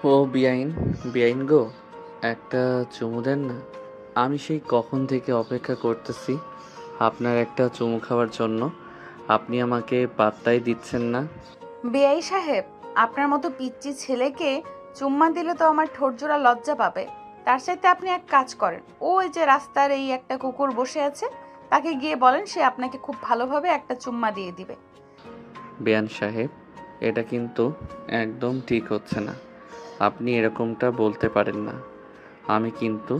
ও বেআইন, বেআইন গো, একটা চুমু দেন না। আমি সেই কখন থেকে অপেক্ষা করতেছি আপনার একটা চুমু খাওয়ার জন্য। আপনি আমাকে পাত্তাই দিচ্ছেন না। বেআই সাহেব, আপনার মতো পিচ্চি ছেলেকে চুম্মা দিলে তো আমার ঠোঁটজোড়া লজ্জা পাবে। তার চাইতে আপনি এক কাজ করেন, ওই যে রাস্তার এই একটা কুকুর বসে আছে, তাকে গিয়ে বলেন সে আপনাকে খুব ভালোভাবে একটা চুম্মা দিয়ে দিবে। বেয়ান সাহেব, এটা কিন্তু একদম ঠিক হচ্ছে না। আপনি এরকমটা বলতে পারেন না। আমি কিন্তু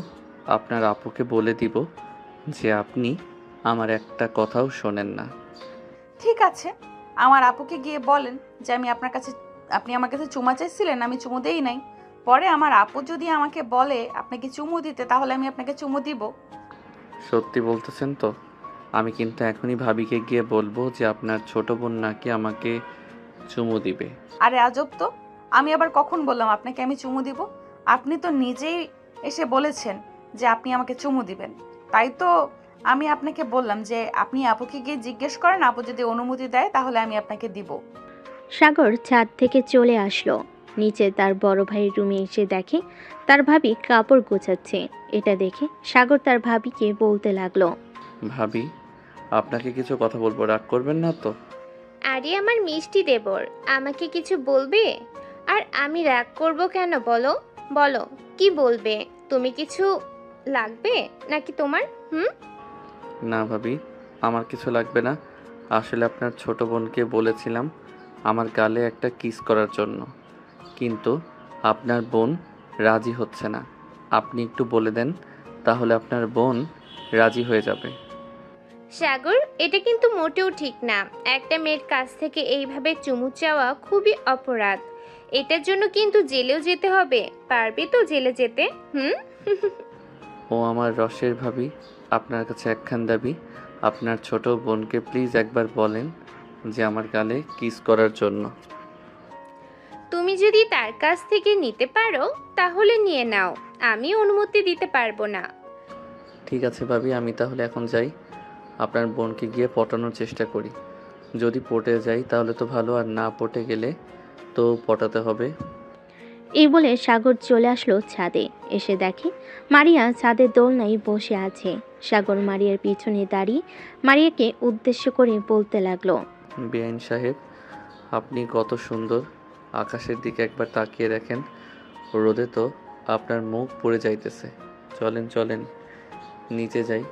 আপনার আপুকে বলে দিব যে আপনি আমার একটা কথাও শোনেন না। ঠিক আছে, আমার আপুকে গিয়ে বলেন যে আপনি আমার কাছে চুমা চাইছিলেন, আমি চুমু দেই নাই। পরে আমার আপু যদি আমাকে বলে আপনাকে চুমু দিতে, তাহলে আমি আপনাকে চুমু দিব। সত্যি বলতেছেন তো? আমি কিন্তু এখনই ভাবিকে গিয়ে বলবো যে আপনার ছোট বোন নাকি আমাকে চুমু দিবে। আরে আজব তো, আমি আবার কখন বললাম আপনাকে আমি চুমু দিব? আপনি তো নিজেই এসে বলেছেন যে আপনি আমাকে চুমু দিবেন। তাই তো আমি আপনাকে বললাম যে আপনি আপুকে গিয়ে জিজ্ঞেস করেন, আপু যদি অনুমতি দেয় তাহলে আমি আপনাকে দিব। সাগর ছাদ থেকে চলে আসলো নিচে। তার বড় ভাইয়ের রুমে এসে দেখে তার ভাবি কাপড় গোছাচ্ছে। এটা দেখে সাগর তার ভাবিকে বলতে লাগলো, ভাবি, আপনাকে কিছু কথা বলবো, রাগ করবেন না তো? আরে আমার মিষ্টি দেবর, আমাকে কিছু বলবে? আর আমি রাগ করব কেন বলো? বলো, কি বলবে? তুমি কিছু লাগবে নাকি তোমার? হুম। না ভাবি, আমার কিছু লাগবে না। আসলে আপনার ছোট বোনকে বলেছিলাম আমার গালে একটা কিস করার জন্য, কিন্তু আপনার বোন রাজি হচ্ছে না। আপনি একটু বলে দেন, তাহলে আপনার বোন রাজি হয়ে যাবে। সাগর, এটা কিন্তু মোটেও ঠিক না। একটা মেয়ের কাছ থেকে এইভাবে চুমু চাওয়া খুবই অপরাধ। এটার জন্য কিন্তু জেলেও যেতে হবে। পারবে তো জেলে যেতে? হুম। ও আমার রসের ভাবি, আপনার কাছে একখান দাবি। আপনার ছোট বোনকে প্লিজ একবার বলেন যে আমার গালে কিস করার জন্য। তুমি যদি তার কাছ থেকে নিতে পারো তাহলে নিয়ে নাও, আমি অনুমতি দিতে পারবো না। ঠিক আছে ভাবি, আমি তাহলে এখন যাই। আপনার বোনকে গিয়ে পটানোর চেষ্টা করি। যদি পটে যাই তাহলে তো ভালো, আর না পটে গেলে তো পটাতে হবে। এই বলে সাগর চলে আসলো ছাদে। এসে দেখে মারিয়া ছাদের দোলনায় বসে আছে। সাগর মারিয়ার পিছনে দাঁড়িয়ে মারিয়াকে উদ্দেশ্য করে বলতে লাগলো, বেআইন সাহেব, আপনি কত সুন্দর। আকাশের দিকে একবার তাকিয়ে দেখেন, রোদে তো আপনার মুখ পুড়ে যাইতেছে। চলেন চলেন, নিচে যাই।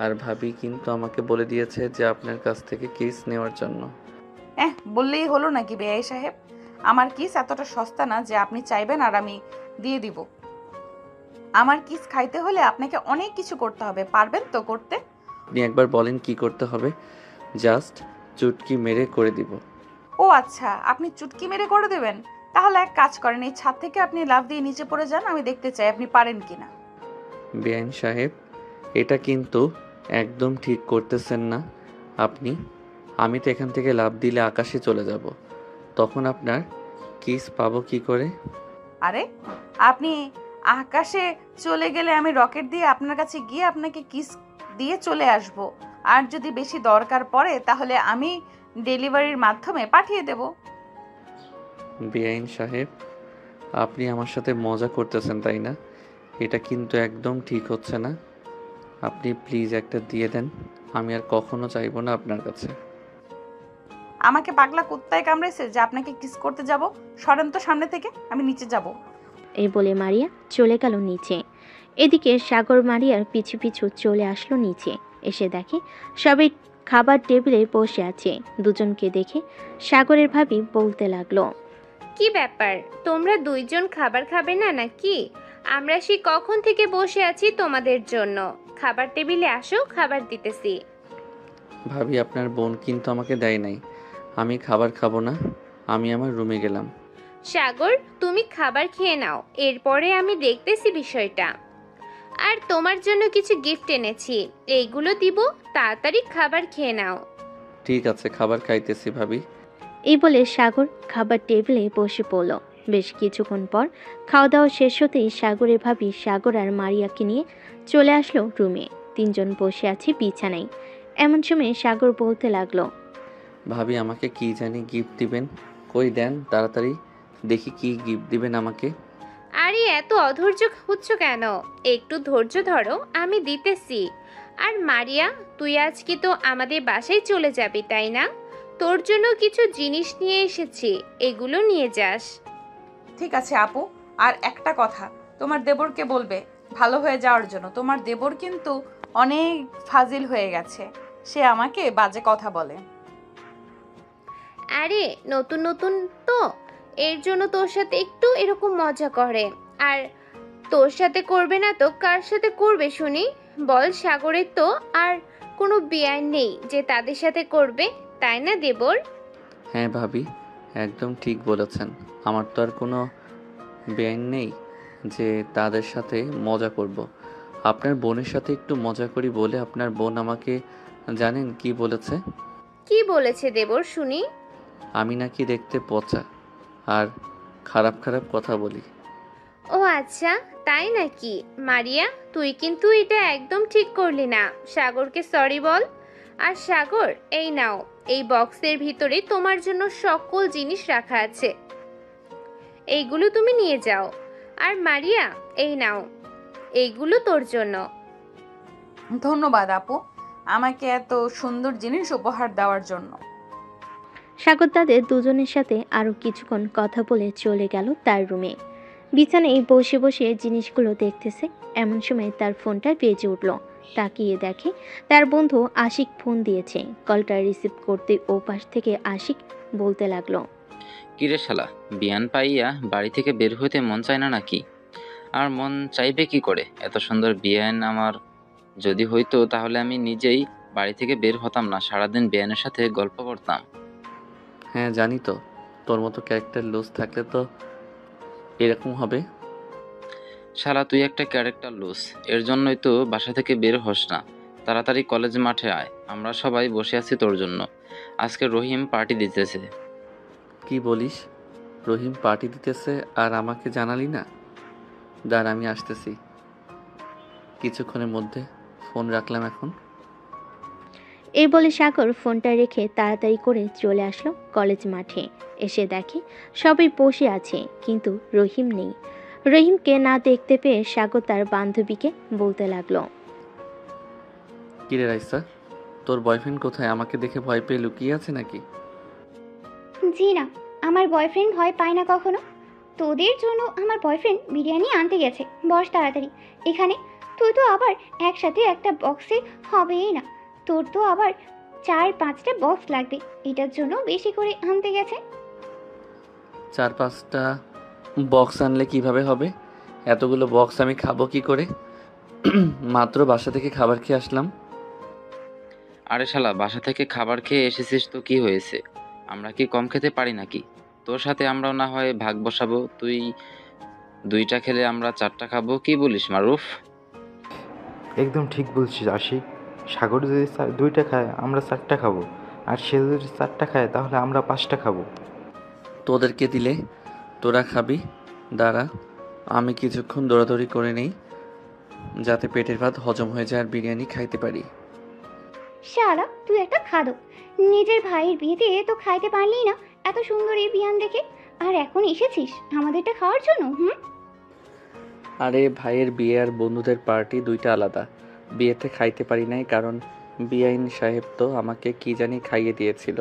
আর ভাবি কিন্তু আমাকে বলে দিয়েছে যে আপনার কাছ থেকে কিস নেওয়ার জন্য। বললেই হলো নাকি বেআই সাহেব? আমার কিস এতটা সস্তা না যে আপনি চাইবেন আর আমি দিয়ে দিব। আমার কিস খাইতে হলে আপনাকে অনেক কিছু করতে হবে, পারবেন তো করতে? আপনি একবার বলেন কি করতে হবে, জাস্ট চুটকি মেরে করে দিব। ও আচ্ছা, আপনি চুটকি মেরে করে দেবেন। তাহলে এক কাজ করেন, এই ছাদ থেকে আপনি লাফ দিয়ে নিচে পড়ে যান, আমি দেখতে চাই আপনি পারেন কিনা। বেআইন সাহেব, এটা কিন্তু একদম ঠিক করতেছেন না আপনি। আমি তো এখান থেকে লাফ দিলে আকাশে চলে যাব, তখন আপনার কিস পাবো কি করে? আরে, আপনি আকাশে চলে গেলে আমি রকেট দিয়ে আপনার কাছে গিয়ে আপনাকে কিস দিয়ে চলে আসব। আর যদি বেশি দরকার পড়ে তাহলে আমি ডেলিভারির মাধ্যমে পাঠিয়ে দেব। বেআইন সাহেব, আপনি আমার সাথে মজা করতেছেন তাই না? এটা কিন্তু একদম ঠিক হচ্ছে না। আপনি প্লিজ একটা দিয়ে দেন, আমি আর কখনো চাইবো না আপনার কাছে। আমাকে পাগলা কুত্তায় কামড়েছে যে আপনাকে কিস করতে যাব? সরেন তো সামনে থেকে, আমি নিচে যাব। এই বলে মারিয়া চলে গেল নিচে। এদিকে সাগর মারিয়ার পিছু পিছু চলে আসলো নিচে। এসে দেখে সবাই খাবার টেবিলে বসে আছে। দুজনকে দেখে সাগরের ভাবি বলতে লাগলো, কি ব্যাপার, তোমরা দুইজন খাবার খাবে না নাকি? আমরা সেই কখন থেকে বসে আছি তোমাদের জন্য। খাবার টেবিলে আসো, খাবার দিতেছি। ভাবি, আপনার বোন কিন্তু আমাকে দেয় নাই। আমি খাবার খাবো না, আমি আমার রুমে গেলাম। সাগর, তুমি খাবার খেয়ে নাও, এরপরে আমি দেখতেছি বিষয়টা। আর তোমার জন্য কিছু গিফট এনেছি, এইগুলো দিব, তাড়াতাড়ি খাবার খেয়ে নাও। ঠিক আছে, খাবার খাইতেছি ভাবি। এই বলে সাগর খাবার টেবিলে বসে পড়ল। বেশ কিছুক্ষণ পর খাওয়া দাওয়া শেষ হতেই সাগরের ভাবি সাগর আর মারিয়াকে নিয়ে চলে আসলো রুমে। তিনজন বসে আছে বিছানায়। এমন সময় সাগর বলতে লাগলো, ভাবি, আমাকে কি জানি গিফট দিবেন, কই দেন তাড়াতাড়ি, দেখি কি গিফট দিবেন আমাকে। আরে এত অধৈর্য হচ্ছ কেন? একটু ধৈর্য ধরো, আমি দিতেছি। আর মারিয়া, তুই আজকে তো আমাদের বাসায় চলে যাবি তাই না? তোর জন্য কিছু জিনিস নিয়ে এসেছি, এগুলো নিয়ে যাস। ঠিক আছে আপু, আর একটা কথা, তোমার দেবরকে বলবে ভালো হয়ে যাওয়ার জন্য। তোমার দেবর কিন্তু অনেক ফাজিল হয়ে গেছে, সে আমাকে বাজে কথা বলে। আরে নতুন নতুন তো, এর জন্য তোর সাথে একটু এরকম মজা করে। আর তোর সাথে করবে না তো কার সাথে করবে শুনি? বল, সাগরের তো আর কোনো বেআইন নেই যে তাদের সাথে করবে, তাই না দেবর? হ্যাঁ ভাবি, একদম ঠিক বলেছেন। আমার তো আর কোনো বেআইন নেই যে তাদের সাথে মজা করব। আপনার বোনের সাথে একটু মজা করি বলে আপনার বোন আমাকে জানেন কি বলেছে? কি বলেছে দেবর শুনি? আমি নাকি দেখতে পচা আর খারাপ খারাপ কথা বলি। ও আচ্ছা, তাই নাকি? মারিয়া, তুই কিন্তু এটা একদম ঠিক করলি না। সাগরকে সরি বল। আর সাগর, এই নাও, এই বক্সের ভিতরে তোমার জন্য সকল জিনিস রাখা আছে, এইগুলো তুমি নিয়ে যাও। আর মারিয়া, এই নাও, এইগুলো তোর জন্য। ধন্যবাদ আপু, আমাকে এত সুন্দর জিনিস উপহার দেওয়ার জন্য। সাগর তাদের দুজনের সাথে আরও কিছুক্ষণ কথা বলে চলে গেল তার রুমে। বিছানায় বসে বসে জিনিসগুলো দেখতেছে, এমন সময় তার ফোনটা বেজে উঠল। তাকিয়ে দেখে তার বন্ধু আশিক ফোন দিয়েছে। কলটা রিসিভ করতে ও পাশ থেকে আশিক বলতে লাগলো, কিরে শালা, বিয়ান পাইয়া বাড়ি থেকে বের হইতে মন চায় না নাকি? আর মন চাইবে কি করে? এত সুন্দর বিয়ান আমার যদি হইতো তাহলে আমি নিজেই বাড়ি থেকে বের হতাম না, সারাদিন বিয়ানের সাথে গল্প করতাম। হ্যাঁ জানি তো, তোর মতো ক্যারেক্টার লুজ থাকলে তো এরকম হবে। শালা তুই একটা ক্যারেক্টার লুস, এর জন্যই তো বাসা থেকে বের হস না। তাড়াতাড়ি কলেজ মাঠে আয়, আমরা সবাই বসে আছি তোর জন্য। আজকে রহিম পার্টি দিতেছে। কি বলিস? রহিম পার্টি দিতেছে আর আমাকে জানালি না? দাঁড়া, আমি আসতেছি কিছুক্ষণের মধ্যে। ফোন রাখলাম এখন। এই বলে সাগর ফোনটা রেখে তাড়াতাড়ি করে চলে আসলো কলেজ মাঠে। এসে দেখে সবাই বসে আছে, কিন্তু রহিম নেই। রহিমকে না দেখতে পেয়ে সাগর তার বান্ধবীকে বলতে লাগলো, কিরে রাইসা, তোর বয়ফ্রেন্ড কোথায়? আমাকে দেখে ভয় পেয়ে লুকিয়ে আছে নাকি? জি না, আমার বয়ফ্রেন্ড ভয় পায় না কখনো। তোদের জন্য আমার বয়ফ্রেন্ড বিরিয়ানি আনতে গেছে। বস তাড়াতাড়ি এখানে। তুই তো আবার একসাথে একটা বক্সে হবেই না, তোর তো আবার 4-5টা বক্স লাগবে, এটার জন্য বেশি করে আনতে গেছে। 4-5টা বক্স আনলে কিভাবে হবে? এতগুলো বক্স আমি খাবো কি করে? মাত্র বাসা থেকে খাবার খেয়ে আসলাম। আরে শালা, বাসা থেকে খাবার খেয়ে এসেছিস তো কি হয়েছে? আমরা কি কম খেতে পারি নাকি? তোর সাথে আমরাও না হয় ভাগ বসাবো, তুই 2টা খেলে আমরা 4টা খাবো, কি বলিস মারুফ? একদম ঠিক বলছিস আশিক। সাগর যদি 2টা খায় আমরা 4টা খাবো, আর সে যদি 4টা খায় তাহলে আমরা 5টা খাবো। তোদেরকে দিলে তোরা খাবি। দাঁড়া, আমি কিছুক্ষণ দৌড়াদৌড়ি করে নেই যাতে পেটের ভাত হজম হয়ে যায় আর বিরিয়ানি খাইতে পারি। শালা তুই একটা খাদক, নিজের ভাইয়ের বিয়েতে তো খাইতে পারলি না এত সুন্দর এই বিয়ান দেখে, আর এখন এসেছিস আমাদেরটা খাওয়ার জন্য? আরে ভাইয়ের বিয়ে আর বন্ধুদের পার্টি দুইটা আলাদা। বিয়েতে খাইতে পারি নাই কারণ বিআইন সাহেব তো আমাকে কি জানি খাইয়ে দিয়েছিল।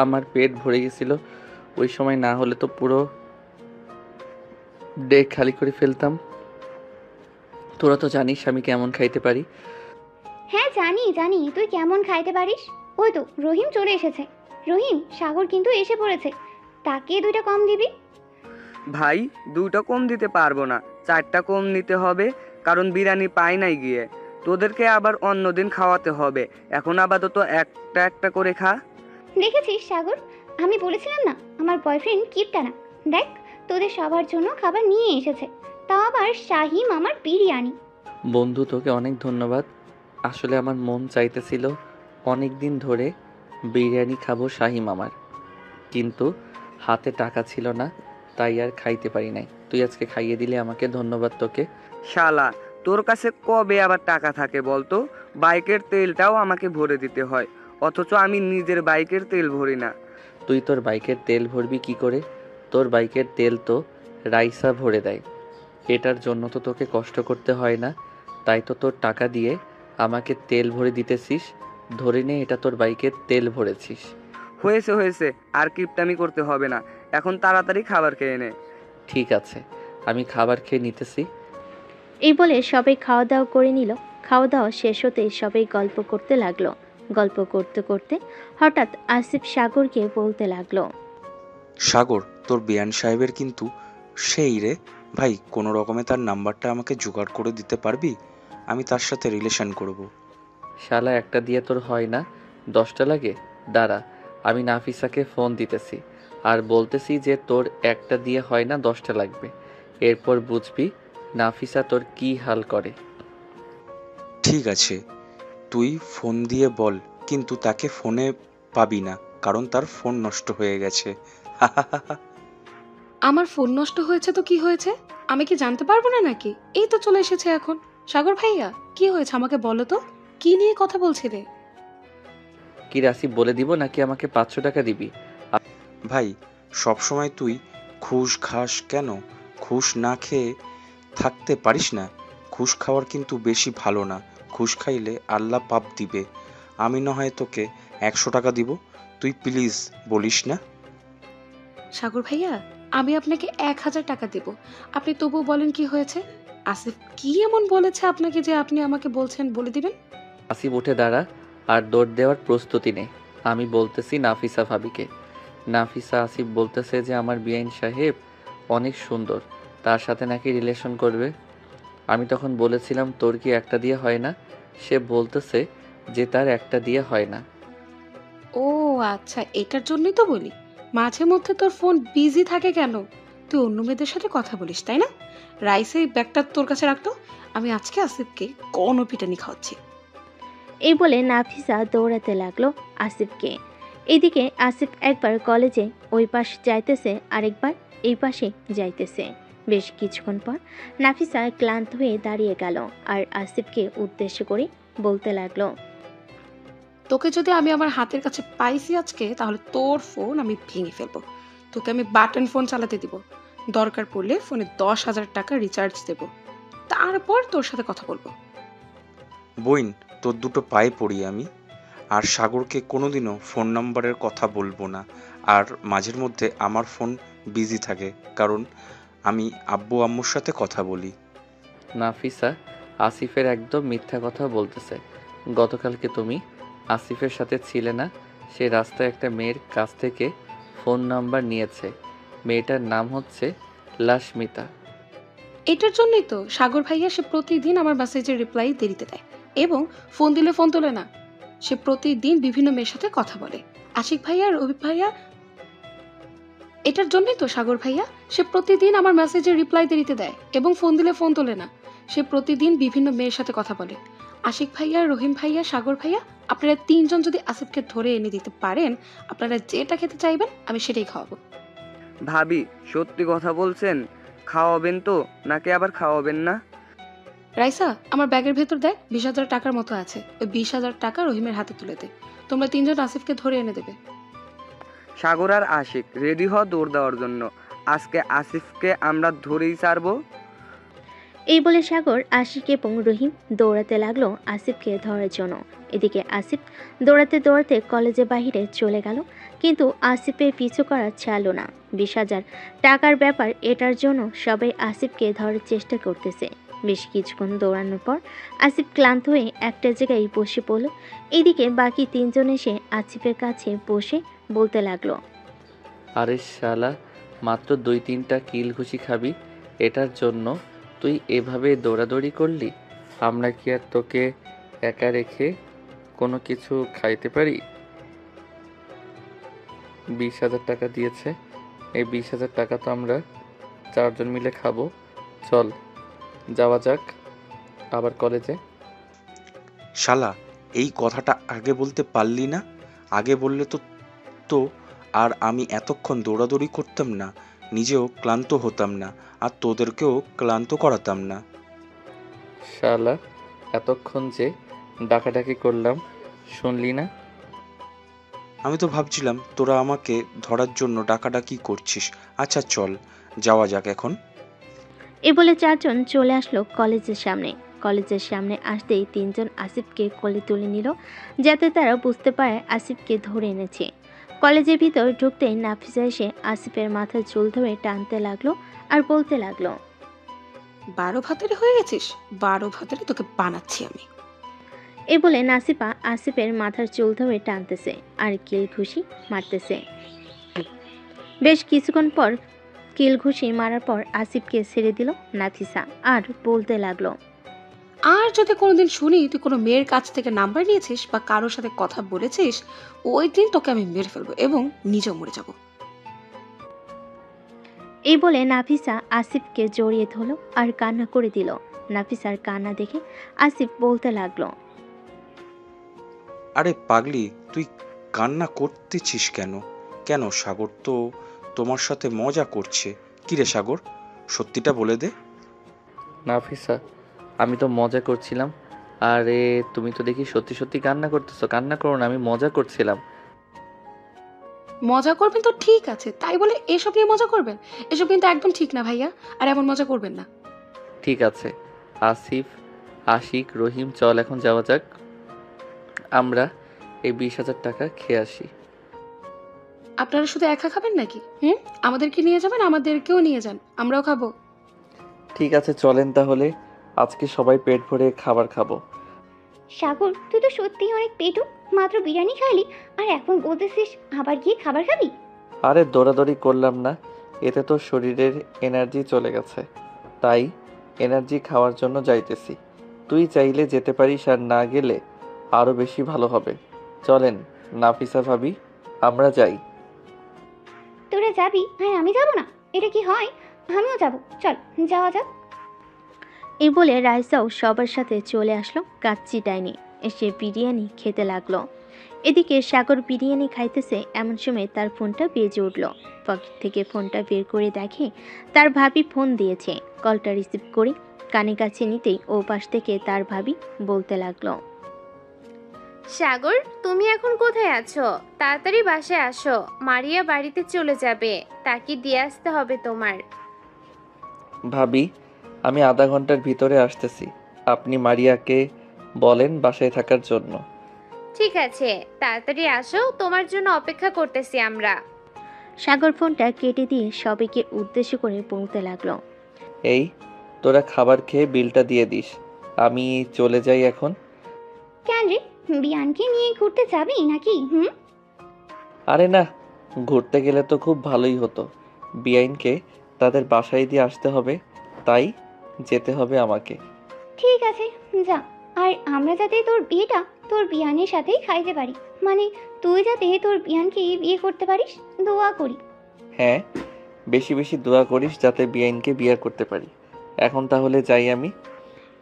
আমার পেট ভরে গেছিল। ওই সময় না হলে তো পুরো ডে খালি করে ফেলতাম। তোরা তো জানিস আমি কেমন খাইতে পারি। হ্যাঁ জানি জানি তুই কেমন খাইতে পারিস। ওই তো রহিম চলে এসেছে। রহিম, সাগর কিন্তু এসে পড়েছে, তাকে 2টা কম দিবি। ভাই, 2টা কম দিতে পারবো না, 4টা কম নিতে হবে, কারণ বিরিয়ানি পাই নাই গিয়ে। তোদেরকে আবার অন্যদিন খাওয়াতে হবে, এখন আপাতত একটা একটা করে খা। দেখেছিস সাগর, আমি বলেছিলাম না আমার বয়ফ্রেন্ড কিপটা না। দেখ, তোদের সবার জন্য খাবার নিয়ে এসেছে, তাও আবার শাহি মামার বিরিয়ানি। বন্ধু, তোকে অনেক ধন্যবাদ। আসলে আমার মন চাইতেছিল অনেক দিন ধরে বিরিয়ানি খাবো শাহি মামার, কিন্তু হাতে টাকা ছিল না, তাই আর খাইতে পারি নাই। তুই আজকে খাইয়ে দিলে আমাকে, ধন্যবাদ তোকে। শালা, তোর কাছে কবে আবার টাকা থাকে বলতো? বাইকের তেলটাও আমাকে ভরে দিতে হয়, অথচ আমি নিজের বাইকের তেল ভরি না। তুই তোর বাইকের তেল ভরবি কি করে? তোর বাইকের তেল তো রাইসা ভরে দেয়। এটার জন্য তো তোকে কষ্ট করতে হয় না, তাই তো তোর টাকা দিয়ে আমাকে তেল ভরে দিতেছিস। ধরে নে এটা তোর বাইকে তেল ভরেছিস। হয়েছে হয়েছে, আর কিপটামি করতে হবে না, এখন তাড়াতাড়ি খাবার খেয়ে নে। ঠিক আছে, আমি খাবার খেয়ে নিতেছি। এই বলে সবাই খাওয়া দাওয়া করে নিল। খাওয়া দাওয়া শেষ হতেই সবাই গল্প করতে লাগলো। গল্প করতে করতে হঠাৎ আসিফ সাগরকে বলতে লাগলো, সাগর, তোর বিয়ান সাহেবের কিন্তু সেই রে ভাই, কোনো রকমে তার নাম্বারটা আমাকে জোগাড় করে দিতে পারবি? আমি তার সাথে রিলেশন করব। শালা একটা দিয়ে তোর হয় না, 10টা লাগে। দাঁড়া, আমি নাফিসাকে ফোন দিতেছি আর বলতেছি যে তোর একটা দিয়ে হয় না, 10টা লাগবে। এরপর বুঝবি নাফিসা তোর কি হাল করে। ঠিক আছে, তুই ফোন দিয়ে বল, কিন্তু তাকে ফোনে পাবি না, কারণ তার ফোন নষ্ট হয়ে গেছে। আমার ফোন নষ্ট হয়েছে তো কি হয়েছে? আমি কি জানতে পারবো না নাকি? এই তো চলে এসেছে এখন। সাগর ভাইয়া, কি হয়েছে আমাকে বলো তো, কি নিয়ে কথা বলছিলে? কি রাসিব বলে দিব নাকি আমাকে 500 টাকা দিবি? ভাই, সবসময় তুই ঘুষ খাস কেন? ঘুষ না খেয়ে থাকতে পারিস না? ঘুষ খাওয়ার কিন্তু বেশি ভালো না। ঘুষ খাইলে আল্লাহ পাপ দিবে। আমি না হয় তোকে 100 টাকা দিব, তুই প্লিজ বলিস না। সাগর ভাইয়া, আমি আপনাকে 1000 টাকা দেব, আপনি তবুও বলেন কি হয়েছে? আসিফ কি এমন বলেছে আপনাকে যে আপনি আমাকে বলছেন বলে দিবেন? আসিফ উঠে দাঁড়া আর দৌড় দেওয়ার প্রস্তুতি নে। আমি বলতেছি নাফিসা ভাবিকে। নাফিসা আসিফ বলতেছে যে আমার বিআইন সাহেব অনেক সুন্দর, তার সাথে নাকি রিলেশন করবে। আমি তখন বলেছিলাম তোর কি একটা দিয়ে হয় না? সে বলতেছে যে তার একটা দিয়ে হয় না। ও আচ্ছা, এটার জন্যই তো বলি মাঝে মধ্যে তোর ফোন বিজি থাকে কেন। তুই অন্য মেয়েদের সাথে কথা বলিস তাই না? রাইস এই ব্যাগটা তোর কাছে রাখতো, আমি আজকে আসিফকে কোনো পিটানি খাওয়াচ্ছি। এই বলে নাফিসা দৌড়াতে লাগলো আসিফকে। এদিকে আসিফ একবার কলেজে ওই পাশ যাইতেছে, আরেকবার এই পাশে যাইতেছে। বেশ কিছুক্ষণ পর নাফিসা ক্লান্ত হয়ে দাঁড়িয়ে গেল আর আসিফকে উদ্দেশ্য করে বলতে লাগলো, তোকে যদি আমি আমার হাতের কাছে পাইছি আজকে, তাহলে তোর ফোন আমি ভেঙে ফেলবো। তোকে আমি বাটন ফোন চালাতে দিব, দরকার পড়লে ফোনে 10,000 টাকা রিচার্জ দেব, তারপর তোর সাথে কথা বলবো। বইন, তোর দুটো পায়ে পড়ি আমি। আর সাগরকে কোনোদিনও ফোন নাম্বারের কথা বলবো না। আর মাঝের মধ্যে আমার ফোন বিজি থাকে, কারণ আমি আব্বু আম্মুর সাথে কথা বলি। নাফিসা আসিফের একদম মিথ্যা কথা বলতেছে। গতকালকে তুমি আসিফের সাথে ছিলে না? সে রাস্তায় একটা মেয়ের কাছ থেকে ফোন নাম্বার নিয়েছে। মেয়েটার নাম হচ্ছে লাশমিতা। এটার জন্যই তো সাগর ভাইয়া সে প্রতিদিন আমার মেসেজের রিপ্লাই দেরিতে দেয় এবং ফোন দিলে ফোন তোলে না। সে প্রতিদিন বিভিন্ন মেয়ের সাথে কথা বলে। আশিক ভাইয়া, রবি ভাইয়া, এটার জন্যই তো সাগর ভাইয়া সে প্রতিদিন আমার মেসেজের রিপ্লাই দেরিতে দেয় এবং ফোন দিলে ফোন তোলে না। সে প্রতিদিন বিভিন্ন মেয়ের সাথে কথা বলে। আশিক ভাইয়া, রহিম ভাইয়া, সাগর ভাইয়া, আপনারা 3 জন যদি আসিফকে ধরে এনে দিতে পারেন, আপনারা যেটা খেতে চাইবেন আমি সেটাই খাওয়াবো। ভাবি, সত্যি কথা বলছেন? খাওয়াবেন তো নাকি আবার খাওয়াবেন না? রাইসা, আমার ব্যাগের ভেতর দেখ 20,000 টাকার মতো আছে, ওই 20,000 টাকা রহিমের হাতে তুলে দে। তোমরা 3 জন আসিফকে ধরে এনে দেবে। সাগর আর আশিক রেডি হ দৌড় দেওয়ার জন্য। আজকে আসিফকে আমরা ধরেই ছাড়বো। এই বলে সাগর, আশিক এবং রহিম দৌড়াতে লাগলো আসিফকে ধরার জন্য। এদিকে আসিফ দৌড়াতে দৌড়াতে কলেজের বাইরে চলে গেল, কিন্তু আসিফের পিছু করা ছাড়লো না। 20,000 টাকার ব্যাপার, এটার জন্য সবাই আসিফকে ধরার চেষ্টা করতেছে। বেশ কিছুক্ষণ দৌড়ানোর পর আসিফ ক্লান্ত হয়ে একটা জায়গায় বসে পড়ল। এদিকে বাকি 3 জন এসে আসিফের কাছে বসে বলতে লাগলো, আরে শালা, মাত্র 2-3টা কিল ঘুষি খাবি, এটার জন্য তুই এভাবে দৌড়াদৌড়ি করলি? আমরা কি আর তোকে একা রেখে কোনো কিছু খাইতে পারি? 20,000 টাকা দিয়েছে, এই 20,000 টাকা তো আমরা 4 জন মিলে খাবো। চল যাওয়া যাক আবার কলেজে। শালা, এই কথাটা আগে বলতে পারলি না? আগে বললে তো তো আর আমি এতক্ষণ দৌড়াদৌড়ি করতাম না, নিজেও ক্লান্ত হতাম না, আর তোদেরকেও ক্লান্ত করাতাম না। শালা, এতক্ষণ যে ডাকাডাকি করলাম শুনলি না? আমি তো ভাবছিলাম তোরা আমাকে ধরার জন্য ডাকাডাকি করছিস। আচ্ছা চল, যাওয়া যাক এখন। এ বলে চারজন চলে আসলো কলেজের সামনে। কলেজের সামনে আসতেই তিনজন আসিফকে কোলে তুলে নিল, যাতে তারা বুঝতে পারে আসিফকে ধরে এনেছে। কলেজের ভিতর ঢুকতেই নাফিসা এসে আসিফের মাথার চুল ধরে টানতে লাগলো আর বলতে লাগলো, 12 ভাতারে হয়ে গেছিস, 12 ভাতারে তোকে বানাচ্ছি আমি। এ বলে নাসিফা আসিফের মাথার চুল ধরে টানতেছে আর কিল ঘুষি মারতেছে। বেশ কিছুক্ষণ পর কিল ঘুষি মারার পর আসিফকে ছেড়ে দিল নাফিসা আর বলতে লাগলো, আর যদি কোনোদিন শুনি তুই কোনো মেয়ের কাছ থেকে নাম্বার নিয়েছিস বা কারোর সাথে কথা বলেছিস, ওই দিন তোকে আমি মেরে ফেলবো এবং নিজেও মরে যাব। এই বলে নাফিসা আসিফকে জড়িয়ে ধরল আর কান্না করে দিল। নাফিসার কান্না দেখে আসিফ বলতে লাগলো, আরে পাগলি, তুই কান্না করতেছিস কেন? কেন, সাগর তো তোমার সাথে মজা করছে। কিরে সাগর, সত্যিটা বলে দে। নাফিসা, আমি তো মজা করছিলাম। আরে তুমি তো দেখি সত্যি সত্যি কান্না করতেছো। কান্না করো না, আমি মজা করছিলাম। মজা করবেন তো ঠিক আছে, তাই বলে এসব নিয়ে মজা করবেন? এসব কিন্তু একদম ঠিক না ভাইয়া, আর এমন মজা করবেন না। ঠিক আছে আসিফ, আশিক, রহিম, চল এখন যাওয়া যাক। আমরা এই 20,000 টাকা খেয়ে আসি। আপনারা শুধু একা খাবেন নাকি? আমাদেরকে নিয়ে যাবেন, আমাদেরকেও নিয়ে যান, আমরাও খাবো। ঠিক আছে চলেন তাহলে, আজকে সবাই পেট ভরে খাবার খাবো। সাগর, তুই তো সত্যিই অনেক পেটু। মাত্র বিরিয়ানি খাইলি আর এখন বলতেছিস আবার গিয়ে খাবার খাবি? আরে দৌড়াদৌড়ি করলাম না, এতে তো শরীরের এনার্জি চলে গেছে, তাই এনার্জি খাওয়ার জন্য যাইতেছি। তুই চাইলে যেতে পারিস, আর না গেলে আরও বেশি ভালো হবে। চলেন নাফিসা ভাবি, আমরা যাই। তোরা যাবি আর আমি যাব না? এটা কি হয়? আমিও যাব, চল যাওয়া যাক। এই বলে রাইসাও সবার সাথে চলে আসলো কাচ্চি ডাইনে, এসে বিরিয়ানি খেতে লাগলো। এদিকে সাগর বিরিয়ানি খাইতেছে, এমন সময় তার ফোনটা বেজে উঠল। পকেট থেকে ফোনটা বের করে দেখে তার ভাবি ফোন দিয়েছে। কলটা রিসিভ করে কানে কাছে নিতেই ও পাশ থেকে তার ভাবি বলতে লাগলো, সাগর, তুমি এখন কোথায় আছো? তাড়াতাড়ি বাসায় আসো, মারিয়া বাড়িতে চলে যাবে, তাকে দিয়ে আসতে হবে তোমার। ভাবি, আমি আধা ঘন্টার ভিতরে আসতেছি। আপনি মারিয়াকে বলেন বাসায় থাকার জন্য। ঠিক আছে, তাড়াতাড়ি আসো, তোমার জন্য অপেক্ষা করতেছি আমরা। সাগর ফোনটা কেটে দিয়ে সবাইকে উদ্দেশ্য করে বলতে লাগলো, এই তোরা খাবার খেয়ে বিলটা দিয়ে দিস, আমি চলে যাই এখন। কেন রে, বিয়ানকে নিয়ে ঘুরতে যাবি নাকি? আরে না, ঘুরতে গেলে তো খুব ভালোই হতো। বিআইনকে তাদের বাসায় দিয়ে আসতে হবে, তাই যেতে হবে আমাকে। ঠিক আছে যা, আর আমরা যাতে তোর বিয়েটা তোর বিয়ানের সাথেই খাইতে পারি, মানে তুই যাতে তোর বিয়ানকে বিয়ে করতে পারিস, দোয়া করি। হ্যাঁ, বেশি বেশি দোয়া করিস যাতে বিআইনকে বিয়ে করতে পারি। এখন তাহলে যাই আমি।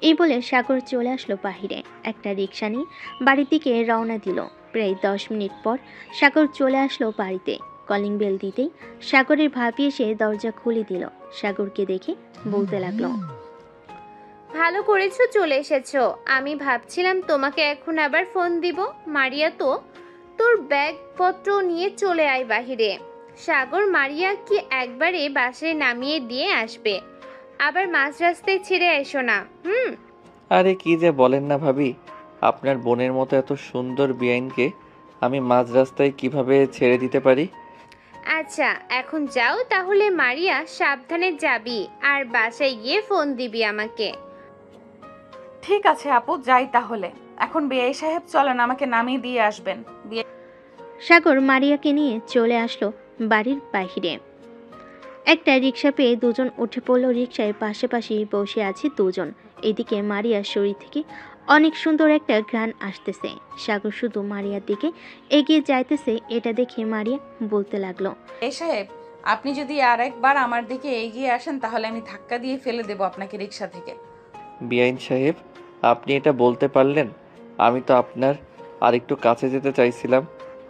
এই বলে সাগর চলে আসলো বাহিরে। একটা রিক্সা নিয়ে বাড়ির দিকে রওনা দিল। প্রায় 10 মিনিট পর সাগর চলে আসলো বাড়িতে। কলিং বেল দিতেই সাগরের ভাবি এসে দরজা খুলে দিল। সাগরকে দেখে বলতে লাগলো, ভালো করেছো চলে এসেছো। আমি ভাবছিলাম তোমাকে এখন আবার ফোন দিব। মারিয়া তো তোর ব্যাগপত্র নিয়ে চলে আয় বাহিরে। সাগর, মারিয়া কি একবারে বাসায় নামিয়ে দিয়ে আসবে, আবার মাঝ রাস্তায় ছেড়ে এসো না। আরে কি যে বলেন না ভাবি, আপনার বোনের মতো এত সুন্দর বিআইনকে আমি মাঝ রাস্তায় কিভাবে ছেড়ে দিতে পারি? আচ্ছা এখন যাও তাহলে। মারিয়া, সাবধানে যাবি আর বাসায় গিয়ে ফোন দিবি আমাকে। ঠিক আছে আপু, যাই তাহলে। এখন বিআই সাহেব চলেন, আমাকে নামিয়ে দিয়ে আসবেন। সাগর মারিয়াকে নিয়ে চলে আসলো বাড়ির বাহিরে। একটা রিক্সা পেয়ে দুজন উঠে পড়লো। রিক্সায় পাশাপাশি বসে আছে দুজন। এদিকে মারিয়ার শরীর থেকে অনেক সুন্দর একটা ঘ্রাণ আসতেছে। সাগর শুধু মারিয়ার দিকে এগিয়ে যাইতেছে। এটা দেখে মারিয়া বলতে লাগলো, এই সাহেব, আপনি যদি আর একবার আমার দিকে এগিয়ে আসেন তাহলে আমি ধাক্কা দিয়ে ফেলে দেব আপনাকে রিক্সা থেকে। বিআইন সাহেব, আপনি এটা বলতে পারলেন? আমি তো আপনার আরেকটু কাছে যেতে চাইছিলাম।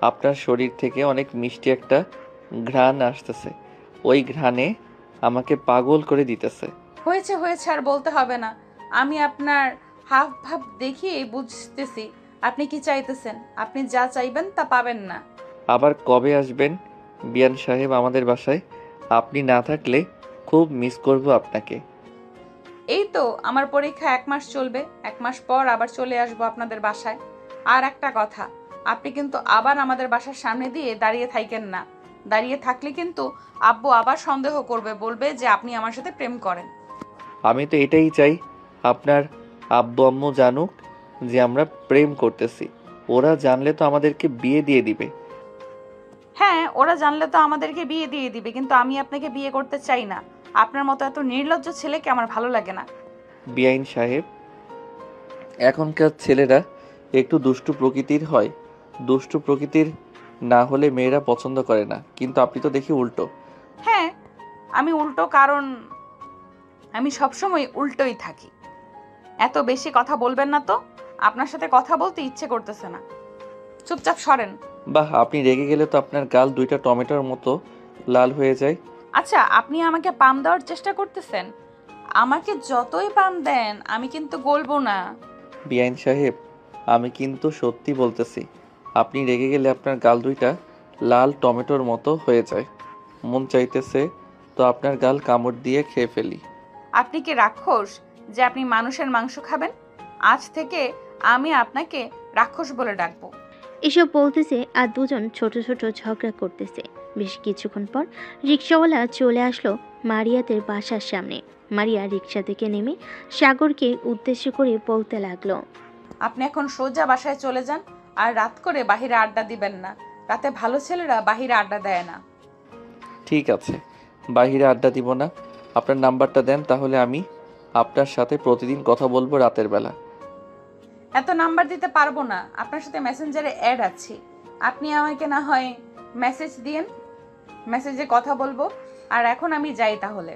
আপনার শরীর থেকে অনেক মিষ্টি একটা ঘ্রাণ আসতেছে, ওই ঘ্রাণে আমাকে পাগল করে দিতেছে। হয়েছে হয়েছে, আর বলতে হবে না। আমি আপনার হাব ভাব দেখি বুঝতেছি আপনি কি চাইতেছেন। আপনি যা চাইবেন তা পাবেন না। আবার কবে আসবেন বিয়ান সাহেব আমাদের বাসায়? আপনি না থাকলে খুব মিস করব আপনাকে। এই তো আমার পরীক্ষা 1 মাস চলবে, 1 মাস পর আবার চলে আসবো আপনাদের বাসায়। আর একটা কথা, আপনি কিন্তু আবার আমাদের বাসার সামনে দিয়ে দাঁড়িয়ে থাকেন না। দাঁড়িয়ে থাকলে কিন্তু আব্বু আবার সন্দেহ করবে, বলবে যে আপনি আমার সাথে প্রেম করেন। আমি তো এটাই চাই, আপনার আব্বু আম্মু জানুক যে আমরা প্রেম করতেছি। ওরা জানলে তো আমাদেরকে বিয়ে দিয়ে দিবে। হ্যাঁ, ওরা জানলে তো আমাদেরকে বিয়ে দিয়ে দিবে, কিন্তু আমি আপনাকে বিয়ে করতে চাই না। আপনার মতো এত নির্লজ্জ ছেলেকে আমার ভালো লাগে না। বিআইন সাহেব, এখনকার ছেলেরা একটু দুষ্টু প্রকৃতির হয়। দুষ্টু প্রকৃতির না হলে মেয়েরা পছন্দ করে না, কিন্তু আপনি তো দেখি উল্টো। হ্যাঁ, আমি উল্টো, কারণ আমি সবসময় উল্টোই থাকি। এত বেশি কথা বলবেন না তো, আপনার সাথে কথা বলতে ইচ্ছে করতেছে না। চুপচাপ সরেন। বাহ, আপনি রেগে গেলে তো আপনার গাল 2টা টমেটোর মতো লাল হয়ে যায়। আচ্ছা, আপনি আমাকে পাম দেওয়ার চেষ্টা করতেছেন। আমাকে যতই পাম দেন আমি কিন্তু গলবো না। বিআইন সাহেব, আমি কিন্তু সত্যি বলতেছি, আপনি রেগে গেলে আপনার গাল 2টা লাল টমেটোর মতো হয়ে যায়। মন চাইতেছে তো আপনার গাল কামড় দিয়ে খেয়ে ফেলি। আপনি কি রাক্ষস যে আপনি মানুষের মাংস খাবেন? আজ থেকে আমি আপনাকে রাক্ষস বলে ডাকবো। এসব বলতেছে আর দুজন ছোট ছোট ঝগড়া করতেছে। বেশ কিছুক্ষণ পর রিক্সাওয়ালা চলে আসলো মারিয়াদের বাসার সামনে। মারিয়া রিক্সা থেকে নেমে সাগরকে উদ্দেশ্য করে বলতে লাগলো, আপনি এখন সোজা বাসায় চলে যান, আর রাত করে বাহিরে আড্ডা দিবেন না। রাতে ভালো ছেলেরা বাহিরে আড্ডা দেয় না। ঠিক আছে, বাইরে আড্ডা দিব না। আপনার নাম্বারটা দেন, তাহলে আমি আপনার সাথে প্রতিদিন কথা বলবো রাতের বেলা। এত নাম্বার দিতে পারবো না, আপনার সাথে মেসেঞ্জারে অ্যাড আছি। আপনি আমাকে না হয় মেসেজ দিয়েন, মেসেজে কথা বলবো। আর এখন আমি যাই তাহলে।